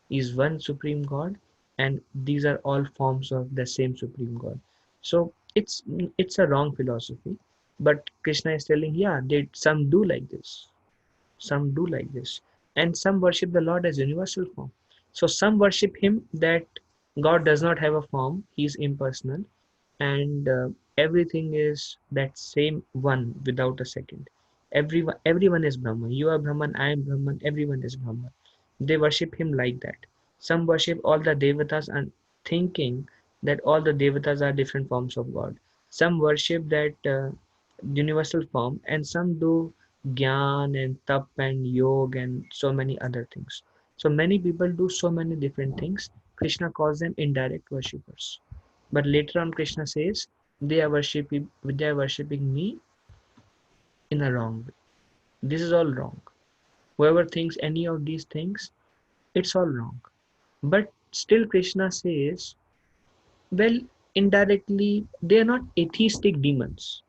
He is one supreme God, and these are all forms of the same supreme God. So it's a wrong philosophy. But Krishna is telling, yeah, they some do like this, some do like this, and some worship the Lord as universal form. So some worship Him that God does not have a form; He is impersonal, and everything is that same one without a second. Everyone is Brahman. You are Brahman, I am Brahman, everyone is Brahman. They worship him like that. Some worship all the devatas and thinking that all the devatas are different forms of God. Some worship that universal form, and some do gyan and tap and yoga and so many other things. So many people do so many different things. Krishna calls them indirect worshippers. But later on, Krishna says they are worshipping me in a wrong way. This is all wrong. Whoever thinks any of these things, it's all wrong. But still, Krishna says, well, indirectly, they are not atheistic demons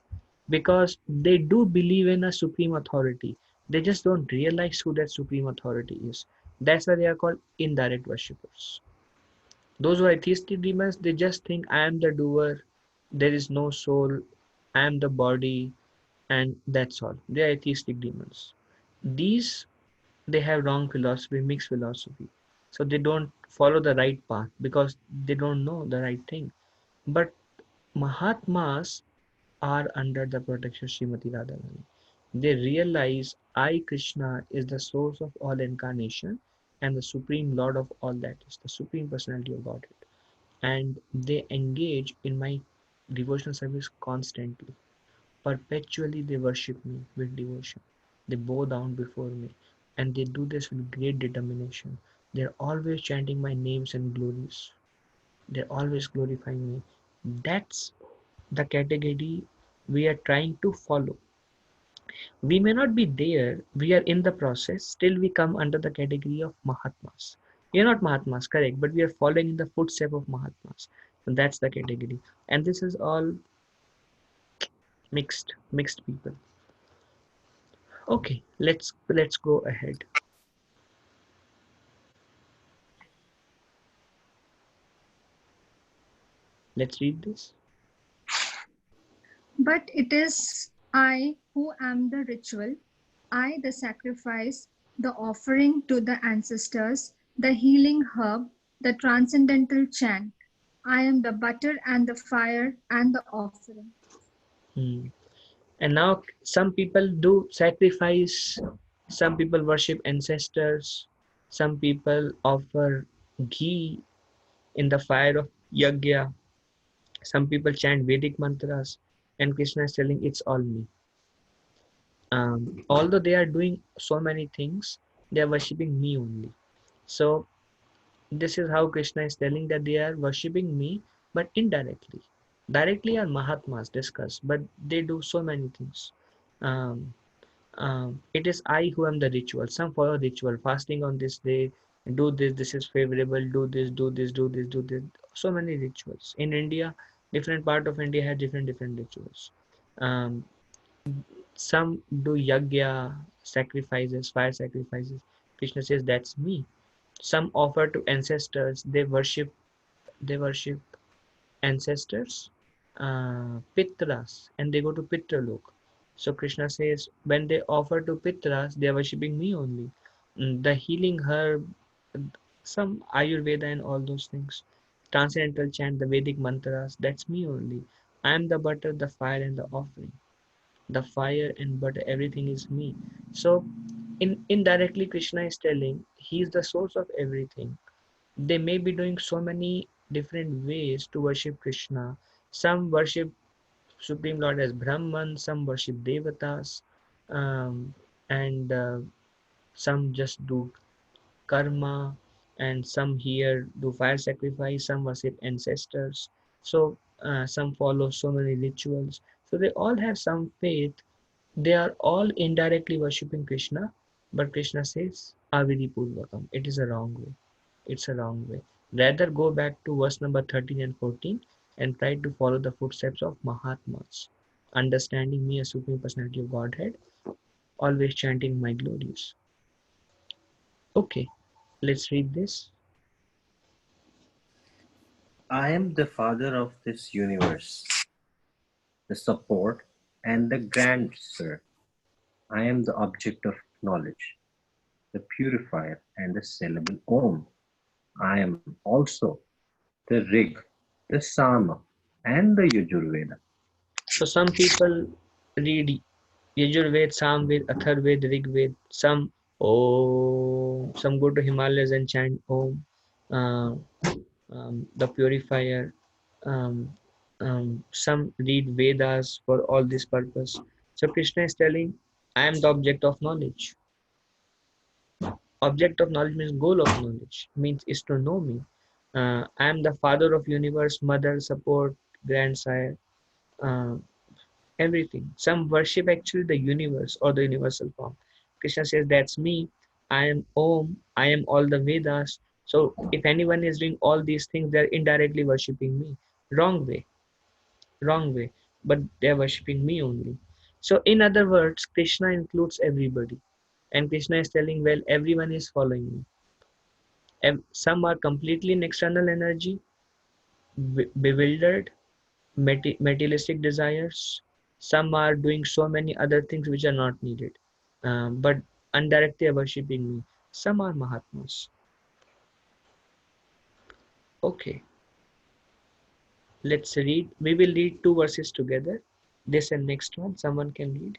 because they do believe in a supreme authority. They just don't realize who that supreme authority is. That's why they are called indirect worshippers. Those who are atheistic demons, they just think I am the doer, there is no soul, I am the body, and that's all. They are atheistic demons. These, they have wrong philosophy, mixed philosophy. So they don't follow the right path because they don't know the right thing. But Mahatmas are under the protection of Srimati Radharani. They realize I, Krishna, is the source of all incarnation and the supreme Lord of all that is, the supreme personality of Godhead. And they engage in my devotional service constantly. Perpetually they worship me with devotion. They bow down before me, and they do this with great determination. They're always chanting my names and glories. They're always glorifying me. That's the category we are trying to follow. We may not be there, we are in the process, still we come under the category of Mahatmas. We are not Mahatmas, correct, but we are following in the footstep of Mahatmas. So that's the category. And this is all mixed people. Okay, let's go ahead. Let's read this. But it is I who am the ritual, I the sacrifice, the offering to the ancestors, the healing herb, the transcendental chant. I am the butter and the fire and the offering. Hmm. And now some people do sacrifice, some people worship ancestors, some people offer ghee in the fire of yagya, some people chant Vedic mantras, and Krishna is telling it's all me. Although they are doing so many things, they are worshipping me only. So this is how Krishna is telling that they are worshipping me, but indirectly. Directly are Mahatmas discussed, but they do so many things. Um, it is I who am the ritual. Some follow ritual, fasting on this day, do this, this is favorable, do this, do this, do this, do this. So many rituals. In India, different part of India has different rituals. Um, some do yagya, sacrifices, fire sacrifices. Krishna says that's me. Some offer to ancestors. They worship ancestors, pitras, and they go to pitralok. So Krishna says when they offer to pitras, they are worshipping me only. The healing herb, some Ayurveda and all those things. Transcendental chant, the Vedic mantras, that's me only. I am the butter, the fire, and the offering. The fire and butter, everything is me. So indirectly Krishna is telling he is the source of everything. They may be doing so many different ways to worship Krishna. Some worship Supreme Lord as Brahman, some worship Devatas, um, and some just do karma, and some here do fire sacrifice, some worship ancestors. So some follow so many rituals. So they all have some faith. They are all indirectly worshipping Krishna, but Krishna says Avidipurvakam. It is a wrong way. It's a wrong way. Rather go back to verse number 13 and 14 and try to follow the footsteps of Mahatmas, understanding me as Supreme Personality of Godhead, always chanting my glories. Okay, let's read this. I am the father of this universe, the support and the grancer. I am the object of knowledge, the purifier and the syllable Om. I am also the Rig, the Sama, and the Yajurveda. So some people read Yajurved, Samved, Atharved, Rigved. Some go to Himalayas and chant Om, uh, the purifier. Um, some read Vedas for all this purpose. So Krishna is telling, I am the object of knowledge. Object of knowledge means goal of knowledge, means is to know me. I am the father of universe, mother, support, grandsire, uh, everything. Some worship actually the universe or the universal form. Krishna says, that's me. I am Om. I am all the Vedas. So if anyone is doing all these things, they're indirectly worshipping me. Wrong way, wrong way. But they're worshipping me only. So in other words, Krishna includes everybody. And Krishna is telling, well, everyone is following me. Some are completely in external energy, bewildered, materialistic desires. Some are doing so many other things which are not needed, but indirectly worshipping me. Some are Mahatmas. Okay, let's read. We will read two verses together. This and next one. Someone can read.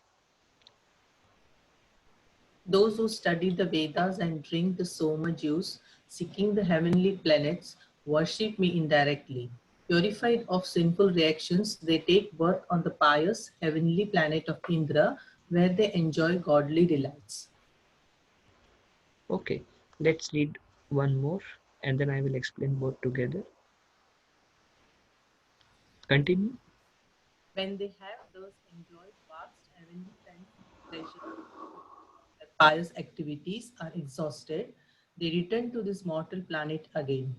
Those who study the Vedas and drink the Soma juice, seeking the heavenly planets, worship me indirectly. Purified of sinful reactions, they take birth on the pious heavenly planet of Indra, where they enjoy godly delights. Okay, let's read one more and then I will explain both together. Continue. When they have thus enjoyed vast heavenly planets pleasure, their pious activities are exhausted, they return to this mortal planet again.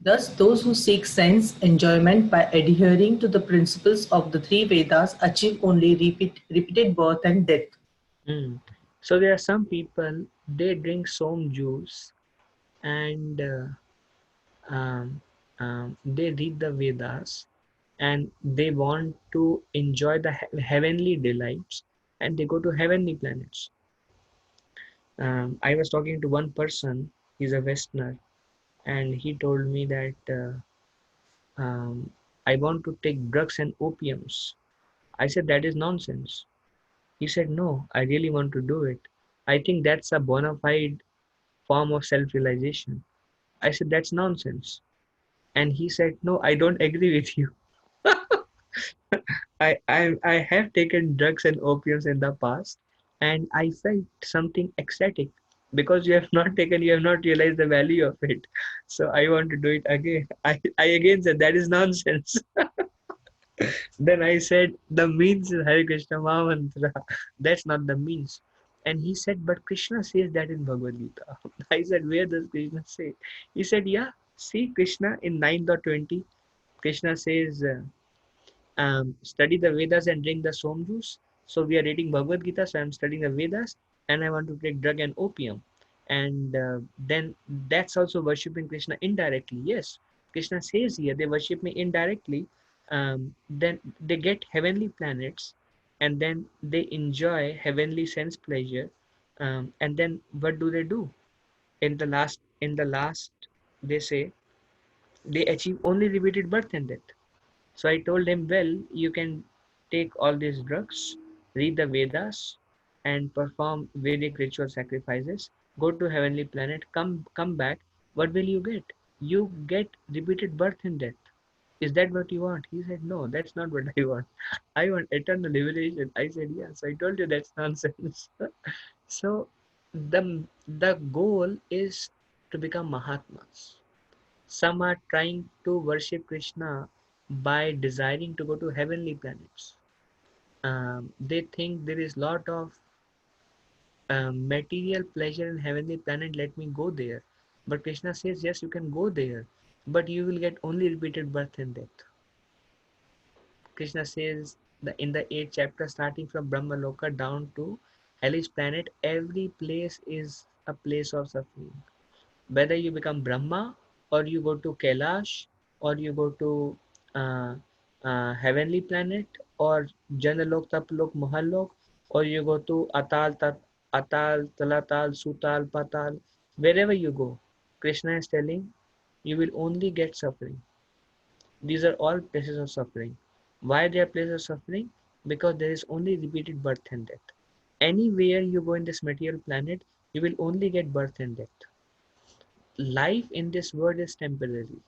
Thus, those who seek sense enjoyment by adhering to the principles of the three Vedas achieve only repeated birth and death. Mm. So there are some people, they drink some juice and um, they read the Vedas and they want to enjoy the heavenly delights and they go to heavenly planets. I was talking to one person, he's a Westerner, and he told me that I want to take drugs and opiums. I said, that is nonsense. He said, no, I really want to do it. I think that's a bona fide form of self realization. I said, that's nonsense. And he said, no, I don't agree with you. I have taken drugs and opiums in the past and I felt something ecstatic because you have not taken, you have not realized the value of it. So I want to do it again. I again said that is nonsense. Then I said the means is Hare Krishna Mahamantra. That's not the means. And he said, but Krishna says that in Bhagavad Gita. I said, where does Krishna say? He said, yeah, see Krishna in 9.20. Krishna says, study the Vedas and drink the som juice. So we are reading Bhagavad Gita, so I'm studying the Vedas and I want to take drug and opium. And then that's also worshipping Krishna indirectly. Yes, Krishna says here they worship me indirectly. Then they get heavenly planets and then they enjoy heavenly sense pleasure. And then what do? In the last, they say they achieve only repeated birth and death. So I told him, well, you can take all these drugs, read the Vedas, and perform Vedic ritual sacrifices, go to heavenly planet, come back. What will you get? You get repeated birth and death. Is that what you want? He said, no, that's not what I want. I want eternal liberation. I said, yes. I told you that's nonsense. So the goal is to become Mahatmas. Some are trying to worship Krishna by desiring to go to heavenly planets. They think there is lot of material pleasure in heavenly planet, let me go there. But Krishna says, yes, you can go there, but you will get only repeated birth and death. Krishna says that in the 8th chapter, starting from Brahma Loka down to hellish planet, every place is a place of suffering. Whether you become Brahma, or you go to Kailash, or you go to uh, heavenly planet, or Janalok, Taplok, Mahallok, or you go to Atal, Talatal, Sutal, Patal, wherever you go, Krishna is telling you will only get suffering. These are all places of suffering. Why they are places of suffering? Because there is only repeated birth and death. Anywhere you go in this material planet, you will only get birth and death. Life in this world is temporary,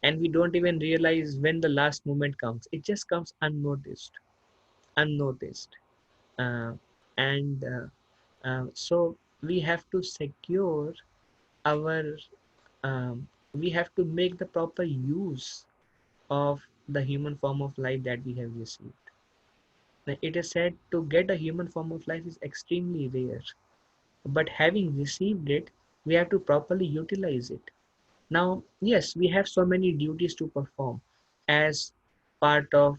and we don't even realize when the last moment comes. It just comes unnoticed. Uh, and so we have to secure our, we have to make the proper use of the human form of life that we have received. Now, it is said to get a human form of life is extremely rare, but having received it, we have to properly utilize it. Now, yes, we have so many duties to perform as part of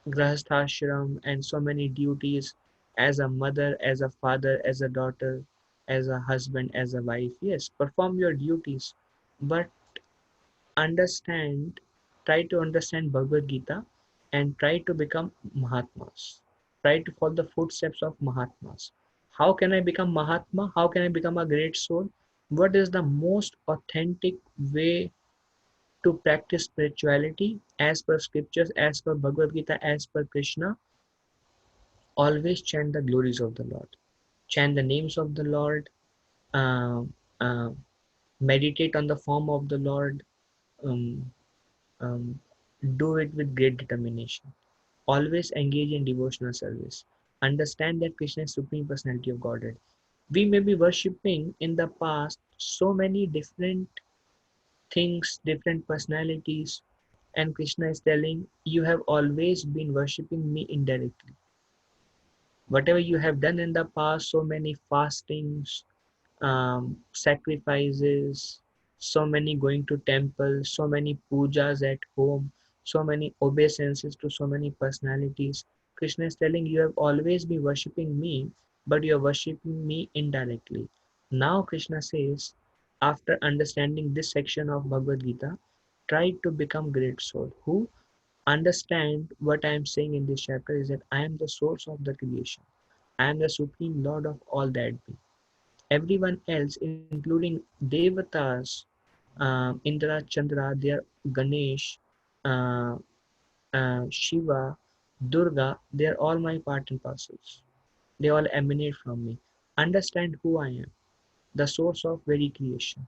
Grahasthashram, and so many duties as a mother, as a father, as a daughter, as a husband, as a wife. Yes, perform your duties, but understand, try to understand Bhagavad Gita and try to become Mahatmas. Try to follow the footsteps of Mahatmas. How can I become Mahatma? How can I become a great soul? What is the most authentic way to practice spirituality as per scriptures, as per Bhagavad Gita, as per Krishna? Always chant the glories of the Lord, chant the names of the Lord, uh, uh, meditate on the form of the Lord, um, um, do it with great determination. Always engage in devotional service. Understand that Krishna is Supreme Personality of Godhead. We may be worshipping in the past so many different things, different personalities, and Krishna is telling you have always been worshipping me indirectly. Whatever you have done in the past, so many fastings, sacrifices, so many going to temple, so many pujas at home, so many obeisances to so many personalities. Krishna is telling you have always been worshipping me, but you are worshipping me indirectly. Now Krishna says, after understanding this section of Bhagavad Gita, try to become great soul. Who understand what I am saying in this chapter is that I am the source of the creation. I am the supreme Lord of all that be. Everyone else, including Devatas, Indra, Chandra, their Ganesh, uh, Shiva, Durga, they are all my part and parcels. They all emanate from me. Understand who I am, the source of very creation,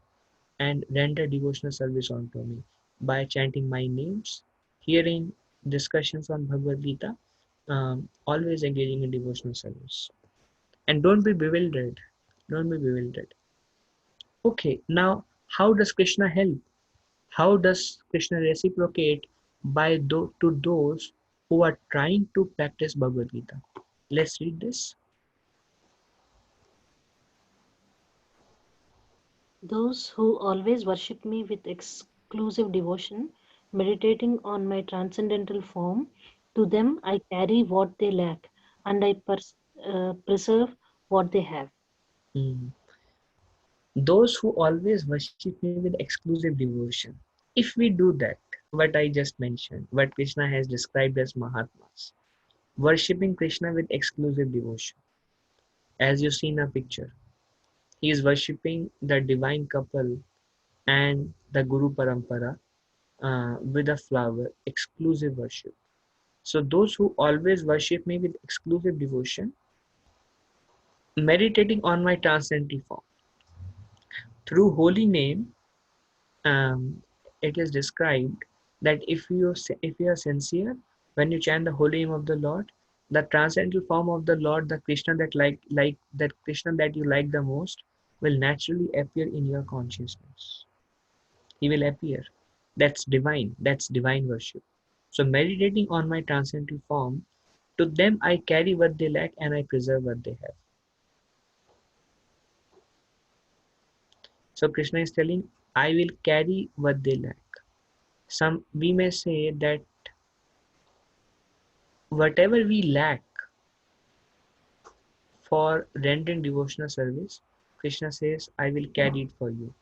and render devotional service unto me by chanting my names, hearing discussions on Bhagavad Gita, always engaging in devotional service. And don't be bewildered. Don't be bewildered. Okay, now how does Krishna help? How does Krishna reciprocate to those who are trying to practice Bhagavad Gita? Let's read this. Those who always worship me with exclusive devotion, meditating on my transcendental form, to them I carry what they lack, and I preserve what they have. Hmm. Those who always worship me with exclusive devotion. If we do that, what I just mentioned, what Krishna has described as Mahatmas, worshipping Krishna with exclusive devotion, as you see in a picture, he is worshipping the divine couple and the Guru Parampara with a flower, exclusive worship. So those who always worship me with exclusive devotion, meditating on my transcendental form through holy name, um, it is described that if you are sincere, when you chant the holy name of the Lord, the transcendental form of the Lord, the Krishna that like that Krishna that you like the most, will naturally appear in your consciousness. He will appear. That's divine. That's divine worship. So meditating on my transcendental form, to them I carry what they lack and I preserve what they have. So Krishna is telling, I will carry what they lack. We may say that whatever we lack for rendering devotional service, Krishna says, I will carry it for you.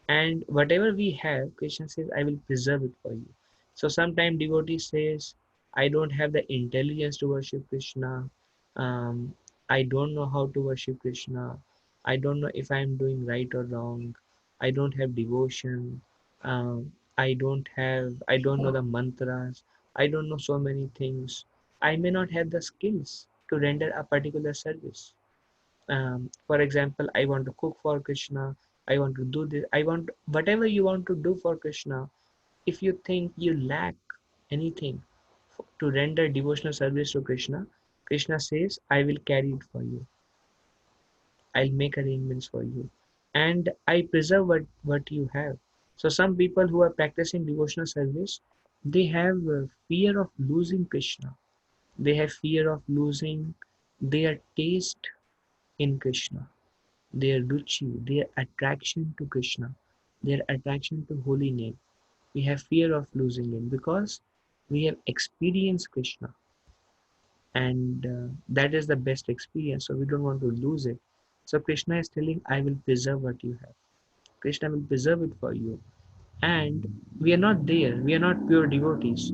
And whatever we have, Krishna says, I will preserve it for you. So sometimes devotee says, I don't have the intelligence to worship Krishna. um, I don't know how to worship Krishna. I don't know if I'm doing right or wrong. I don't have devotion. I don't know the mantras. I don't know so many things. I may not have the skills to render a particular service. For example, I want to cook for Krishna, I want to do this, I want whatever you want to do for Krishna. If you think you lack anything to render devotional service to Krishna, Krishna says, I will carry it for you. I'll make arrangements for you, and I preserve what you have. So some people who are practicing devotional service, they have fear of losing Krishna. They have fear of losing their taste in Krishna, their ruchi, their attraction to Krishna, their attraction to holy name. We have fear of losing it because we have experienced Krishna, and that is the best experience. So we don't want to lose it. So Krishna is telling, I will preserve what you have. Krishna will preserve it for you. And we are not there. We are not pure devotees.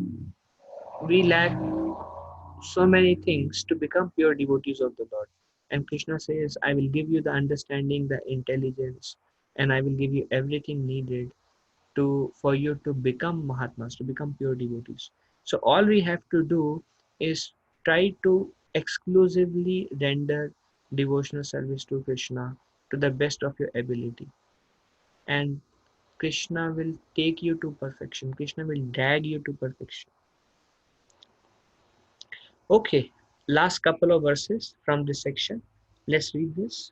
We lack so many things to become pure devotees of the Lord. And Krishna says, I will give you the understanding, the intelligence, and I will give you everything needed to for you to become Mahatmas, to become pure devotees. So all we have to do is try to exclusively render devotional service to Krishna to the best of your ability. And Krishna will take you to perfection. Krishna will drag you to perfection. Okay, last couple of verses from this section. Let's read this.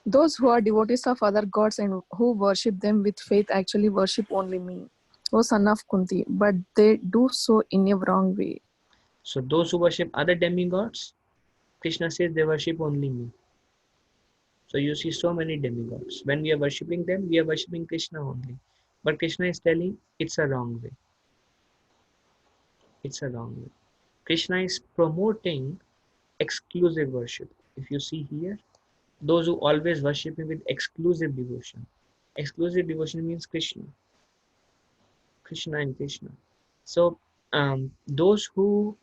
Those who are devotees of other gods and who worship them with faith actually worship only me, O son of Kunti, but they do so in a wrong way. So those who worship other demigods, Krishna says they worship only me. So you see so many demigods. When we are worshipping them, we are worshipping Krishna only. But Krishna is telling it's a wrong way. It's a wrong way. Krishna is promoting exclusive worship. If you see here, those who always worship him with exclusive devotion. Exclusive devotion means Krishna. Krishna and Krishna. So those who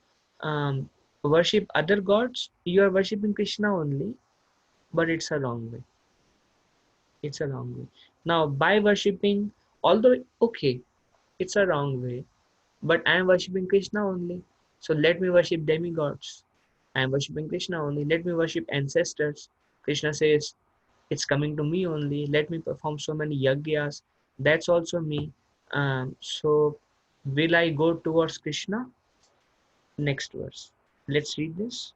worship other gods, you are worshipping Krishna only, but it's a wrong way. It's a wrong way. Now, by worshipping, although okay, it's a wrong way, but I am worshipping Krishna only. So let me worship demigods. I am worshipping Krishna only. Let me worship ancestors. Krishna says, it's coming to me only. Let me perform so many yagyas. That's also me. So will I go towards Krishna? Next verse. Let's read this.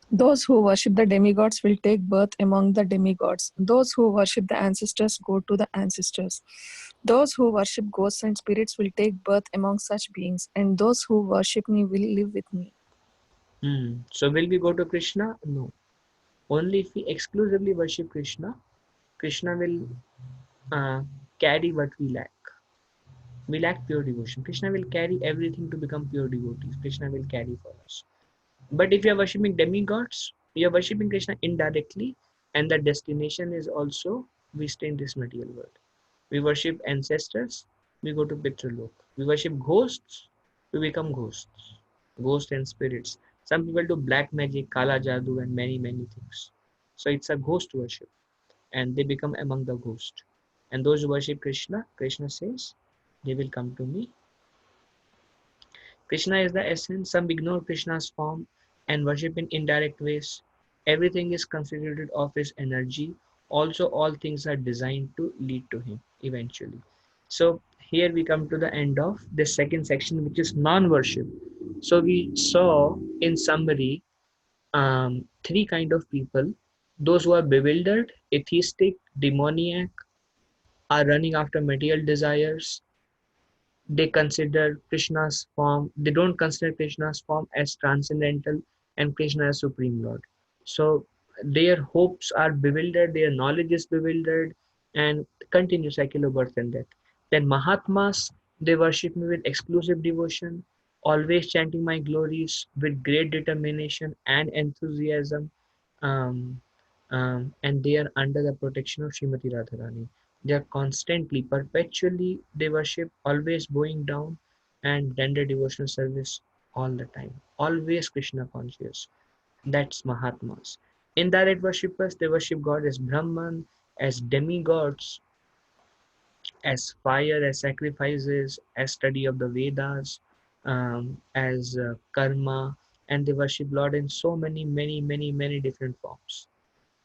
Those who worship the demigods will take birth among the demigods. Those who worship the ancestors go to the ancestors. Those who worship ghosts and spirits will take birth among such beings, and those who worship me will live with me. So will we go to Krishna? No. Only if we exclusively worship Krishna, Krishna will carry what we lack. We lack pure devotion. Krishna will carry everything to become pure devotees. Krishna will carry for us. But if you are worshipping demigods, you are worshipping Krishna indirectly, and the destination is also we stay in this material world. We worship ancestors, we go to Pitralok. We worship ghosts, we become ghosts. Ghosts and spirits. Some people do black magic, kala jadoo, and many, many things. So it's a ghost worship, and they become among the ghosts. And those who worship Krishna, Krishna says, they will come to me. Krishna is the essence. Some ignore Krishna's form and worship in indirect ways. Everything is considered of his energy. Also, all things are designed to lead to him eventually. So here we come to the end of the second section, which is non-worship. So we saw in summary three kind of people: those who are bewildered, atheistic, demoniac, are running after material desires, They consider Krishna's form, they don't consider Krishna's form as transcendental and Krishna as Supreme Lord. So their hopes are bewildered, their knowledge is bewildered, and continue secular birth and death. Then Mahatmas, they worship me with exclusive devotion, always chanting my glories with great determination and enthusiasm. Um, and they are under the protection of Srimati Radharani. They are constantly, perpetually, they worship, always bowing down and render devotional service all the time. Always Krishna conscious. That's Mahatmas. Indirect worshippers, they worship God as Brahman, as demigods, as fire, as sacrifices, as study of the Vedas, as karma, and they worship Lord in so many, many, many, many different forms.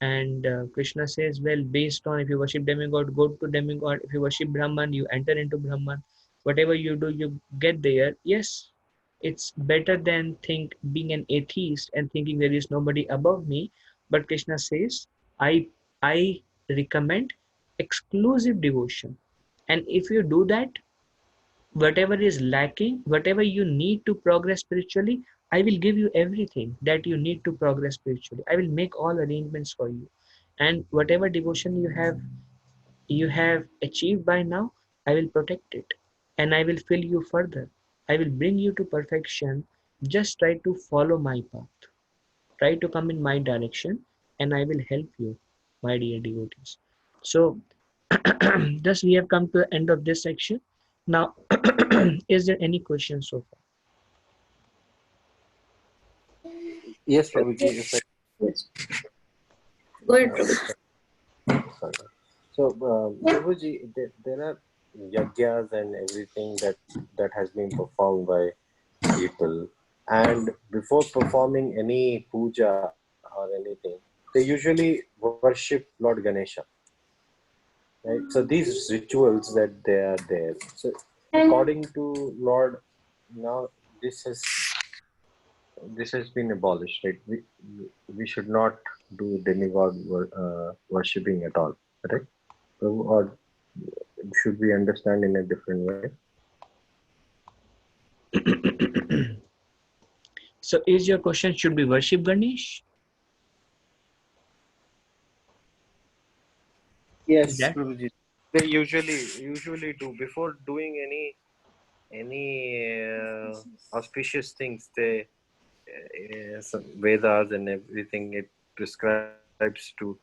And Krishna says, well, based on if you worship demigod, go to demigod. If you worship Brahman, you enter into Brahman. Whatever you do, you get there. Yes, it's better than think being an atheist and thinking there is nobody above me. But Krishna says, I I recommend exclusive devotion. And if you do that, whatever is lacking, whatever you need to progress spiritually, I will give you everything that you need to progress spiritually. I will make all arrangements for you. And whatever devotion you have achieved by now, I will protect it, and I will fill you further. I will bring you to perfection. Just try to follow my path, try to come in my direction, and I will help you, my dear devotees. So thus we have come to the end of this section. Now, is there any question so far? Yes, Prabhuji. If Yes. Go ahead, I, Prabhu. sorry. So, Prabhuji, there are yajnas and everything that has been performed by people, and before performing any puja or anything, they usually worship Lord Ganesha. Right? So these rituals that they are there. So according to Lord, now this has this has been abolished. Right? We should not do demigod worshipping at all. Right? Or should we understand in a different way? So is your question, should we worship Ganesh? Is Yes, that? Prabhuji. They usually do before doing any auspicious things. They some Vedas and everything it prescribes to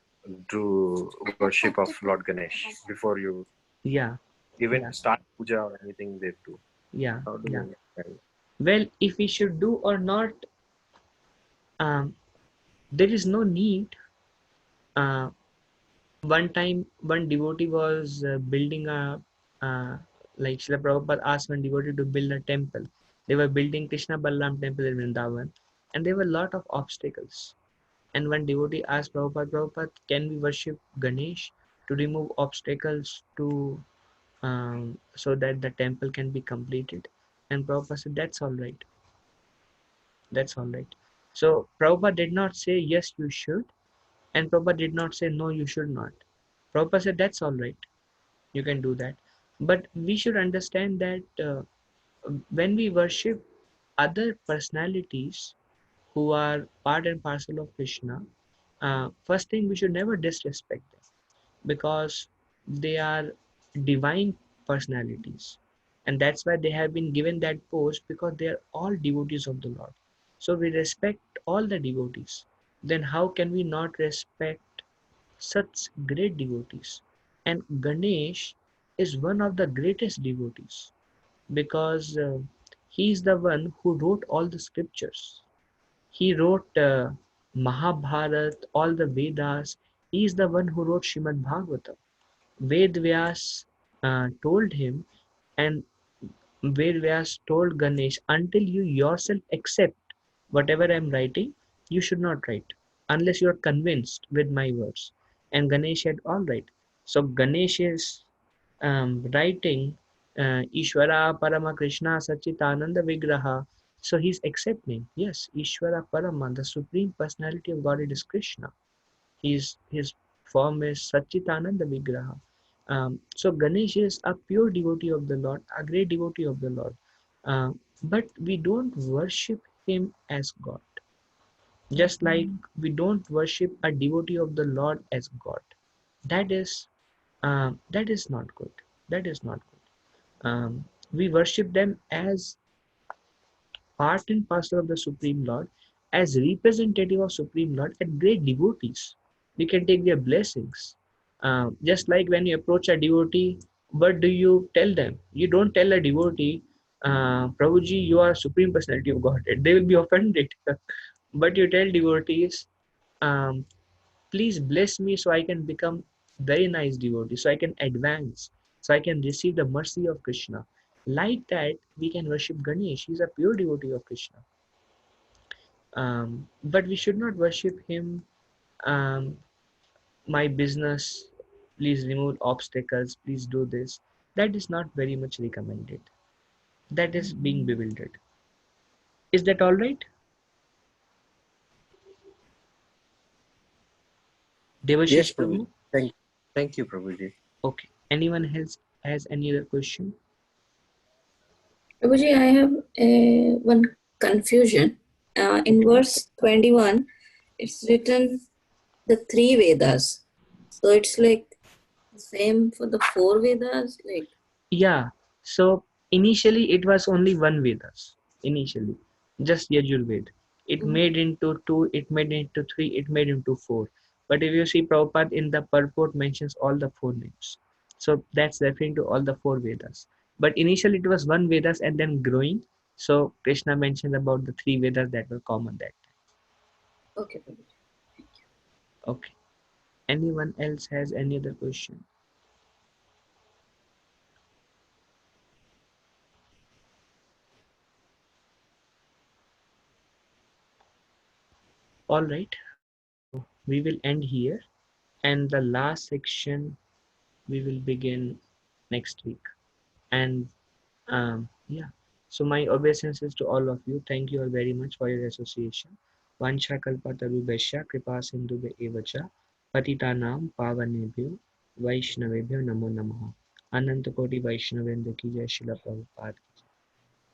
do worship of Lord Ganesh before you Yeah, even yeah, start puja or anything they do. yeah, How do you yeah. understand? Well, if we should do or not, um, there is no need. Uh, One time, one devotee was building like Srila Prabhupada asked one devotee to build a temple. They were building Krishna Balaram temple in Vrindavan, and there were a lot of obstacles. And one devotee asked Prabhupada, Prabhupada, can we worship Ganesh to remove obstacles to so that the temple can be completed? And Prabhupada said, that's all right. That's all right. So Prabhupada did not say, yes, you should. And Prabhupada did not say, no, you should not. Prabhupada said, that's all right. You can do that. But we should understand that when we worship other personalities who are part and parcel of Krishna, first thing, we should never disrespect them because they are divine personalities. And that's why they have been given that post, because they are all devotees of the Lord. So we respect all the devotees. Then how can we not respect such great devotees? And Ganesh is one of the greatest devotees because he is the one who wrote all the scriptures. He wrote Mahabharat, all the Vedas. He is the one who wrote Shrimad Bhagavatam. Ved Vyas told him, and Ved Vyas told Ganesh, until you yourself accept whatever I am writing, you should not write unless you are convinced with my words. And Ganesh said, all right. So Ganesh is writing Ishvara Parama Krishna Sachitananda Vigraha. So he's accepting, yes, Ishvara Parama, the Supreme Personality of God, it is Krishna. His form is Sachitananda Vigraha. So Ganesh is a pure devotee of the Lord, a great devotee of the Lord. But we don't worship him as God. Just like we don't worship a devotee of the Lord as God. That is not good. That is not good. We worship them as part and parcel of the Supreme Lord, as representative of Supreme Lord and great devotees. We can take their blessings. Just like when you approach a devotee, what do you tell them? You don't tell a devotee, Prabhuji, you are Supreme Personality of Godhead. They will be offended. But you tell devotees, um, please bless me so I can become very nice devotee, so I can advance, so I can receive the mercy of Krishna. Like that, we can worship Ganesh. He's a pure devotee of Krishna. But we should not worship him. Um, my business, please remove obstacles, please do this. That is not very much recommended. That is being bewildered. Is that all right? Yes, Devashish Prabhuji. Prabhu? Thank you, Prabhuji. Okay. Anyone else has any other question? Prabhuji, I have one confusion. In verse 21, it's written the three Vedas. So it's like the same for the four Vedas? Like, Yeah. So initially it was only one Vedas. Initially, just Yajurved. It made into two, it made into three, it made into four. But if you see Prabhupada in the purport mentions all the four names. So that's referring to all the four Vedas. But initially it was one Vedas and then growing. So Krishna mentioned about the three Vedas that were common that okay, Prabhuji. time. Okay. Anyone else has any other question? All right. We will end here. And the last section we will begin next week. And yeah, so my obeisances to all of you. Thank you all very much for your association. Vancha kalpatarubhasya kripa sindhubhe evacha patitanam pavanebhyo vaishnavebhyo namo namaha. Ananta Koti Vaishnavendra ki jai, Srila Prabhupada ki jai.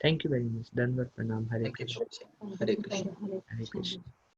Thank you very much. Dandavat pranam. Hare Thank you, Krishna. Prabhuji. Hare Krishna. Hare Krishna.